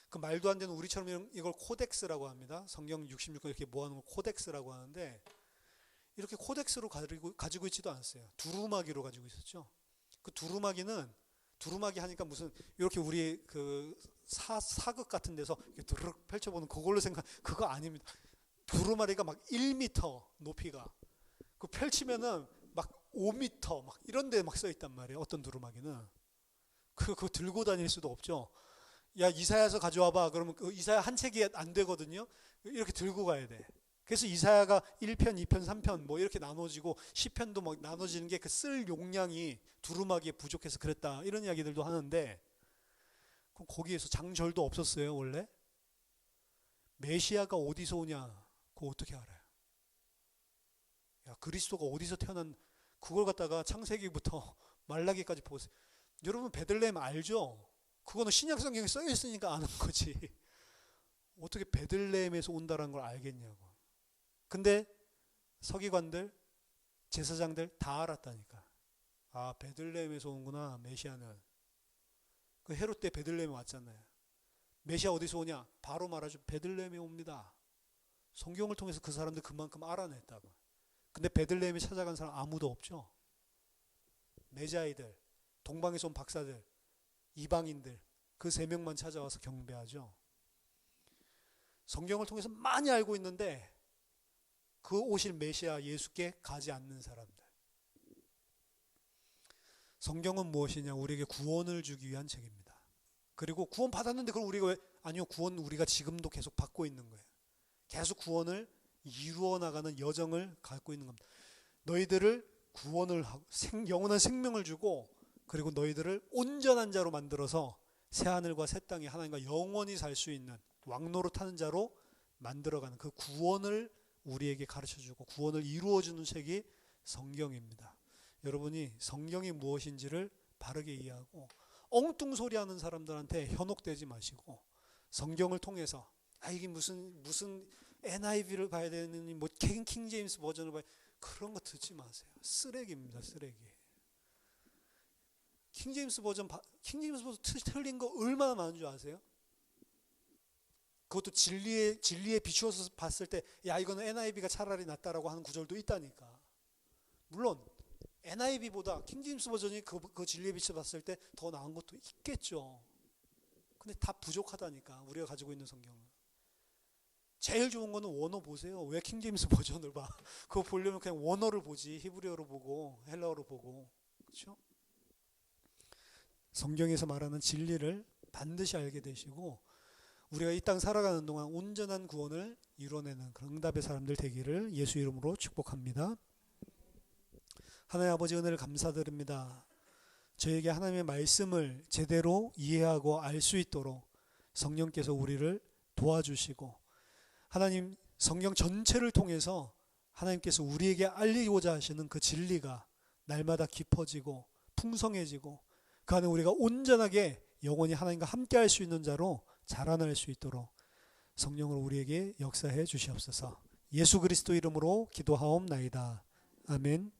그 말도 안 되는, 우리처럼 이걸 코덱스라고 합니다. 성경 66권 이렇게 모아놓은 걸 코덱스라고 하는데, 이렇게 코덱스로 가지고 있지도 않았어요. 두루마기로 가지고 있었죠. 그 두루마기 하니까 무슨 이렇게 우리 그 사극 같은 데서 이렇게 두르륵 펼쳐보는 그걸로 그거 아닙니다. 두루마리가 막 1m 높이가, 그 펼치면은 막 5m 막 이런 데 막 써 있단 말이에요. 어떤 두루마기는 그거 들고 다닐 수도 없죠. 야, 이사야서 가져와봐. 그러면 그 이사야 한 책이 안 되거든요. 이렇게 들고 가야 돼. 그래서 이사야가 1편, 2편, 3편 뭐 이렇게 나눠지고 시편도 막 나눠지는 게 그 쓸 용량이 두루마기에 부족해서 그랬다, 이런 이야기들도 하는데, 그럼 거기에서 장절도 없었어요 원래? 메시아가 어디서 오냐? 그거 어떻게 알아요? 야, 그리스도가 어디서 태어난, 그걸 갖다가 창세기부터 말라기까지 보세요. 여러분 베들레헴 알죠? 그거는 신약 성경에 써 있으니까 아는 거지. 어떻게 베들레헴에서 온다는 걸 알겠냐고. 근데 서기관들, 제사장들 다 알았다니까. 아, 베들레헴에서 온구나, 메시아는. 그 헤롯 때 베들레헴에 왔잖아요. 메시아 어디서 오냐? 바로 말하죠. 베들레헴에 옵니다. 성경을 통해서 그 사람들 그만큼 알아냈다고. 근데 베들레헴에 찾아간 사람 아무도 없죠. 메자이들, 동방에서 온 박사들, 이방인들, 그 세 명만 찾아와서 경배하죠. 성경을 통해서 많이 알고 있는데 그 오실 메시아 예수께 가지 않는 사람들. 성경은 무엇이냐? 우리에게 구원을 주기 위한 책입니다. 그리고 구원 받았는데 그걸 우리가 왜? 아니요, 구원 우리가 지금도 계속 받고 있는 거예요. 계속 구원을 이루어 나가는 여정을 갖고 있는 겁니다. 너희들을 구원을 하고 영원한 생명을 주고, 그리고 너희들을 온전한 자로 만들어서 새하늘과 새 땅에 하나님과 영원히 살 수 있는 왕노릇하는 자로 만들어가는 그 구원을 우리에게 가르쳐주고 구원을 이루어주는 책이 성경입니다. 여러분이 성경이 무엇인지를 바르게 이해하고 엉뚱소리하는 사람들한테 현혹되지 마시고, 성경을 통해서 이게 무슨 NIV를 봐야 되느니 뭐 킹 제임스 버전을 봐야, 그런 거 듣지 마세요. 쓰레기입니다, 쓰레기. 킹 제임스 버전 틀린 거 얼마나 많은 줄 아세요? 그것도 진리에 비추어서 봤을 때, 야, 이거는 NIV가 차라리 낫다라고 하는 구절도 있다니까. 물론 NIV보다 킹 제임스 버전이 그 진리에 비춰 봤을 때 더 나은 것도 있겠죠. 근데 다 부족하다니까, 우리가 가지고 있는 성경은. 제일 좋은 거는 원어 보세요. 왜 킹 제임스 버전을 봐? 그거 보려면 그냥 원어를 보지. 히브리어로 보고 헬라어로 보고. 그렇죠? 성경에서 말하는 진리를 반드시 알게 되시고, 우리가 이 땅 살아가는 동안 온전한 구원을 이뤄내는 그런 응답의 사람들 되기를 예수 이름으로 축복합니다. 하나님 아버지, 은혜를 감사드립니다. 저에게 하나님의 말씀을 제대로 이해하고 알 수 있도록 성령께서 우리를 도와주시고, 하나님 성경 전체를 통해서 하나님께서 우리에게 알리고자 하시는 그 진리가 날마다 깊어지고 풍성해지고, 그 안에 우리가 온전하게 영원히 하나님과 함께 할 수 있는 자로 자라날 수 있도록 성령으로 우리에게 역사해 주시옵소서. 예수 그리스도 이름으로 기도하옵나이다. 아멘.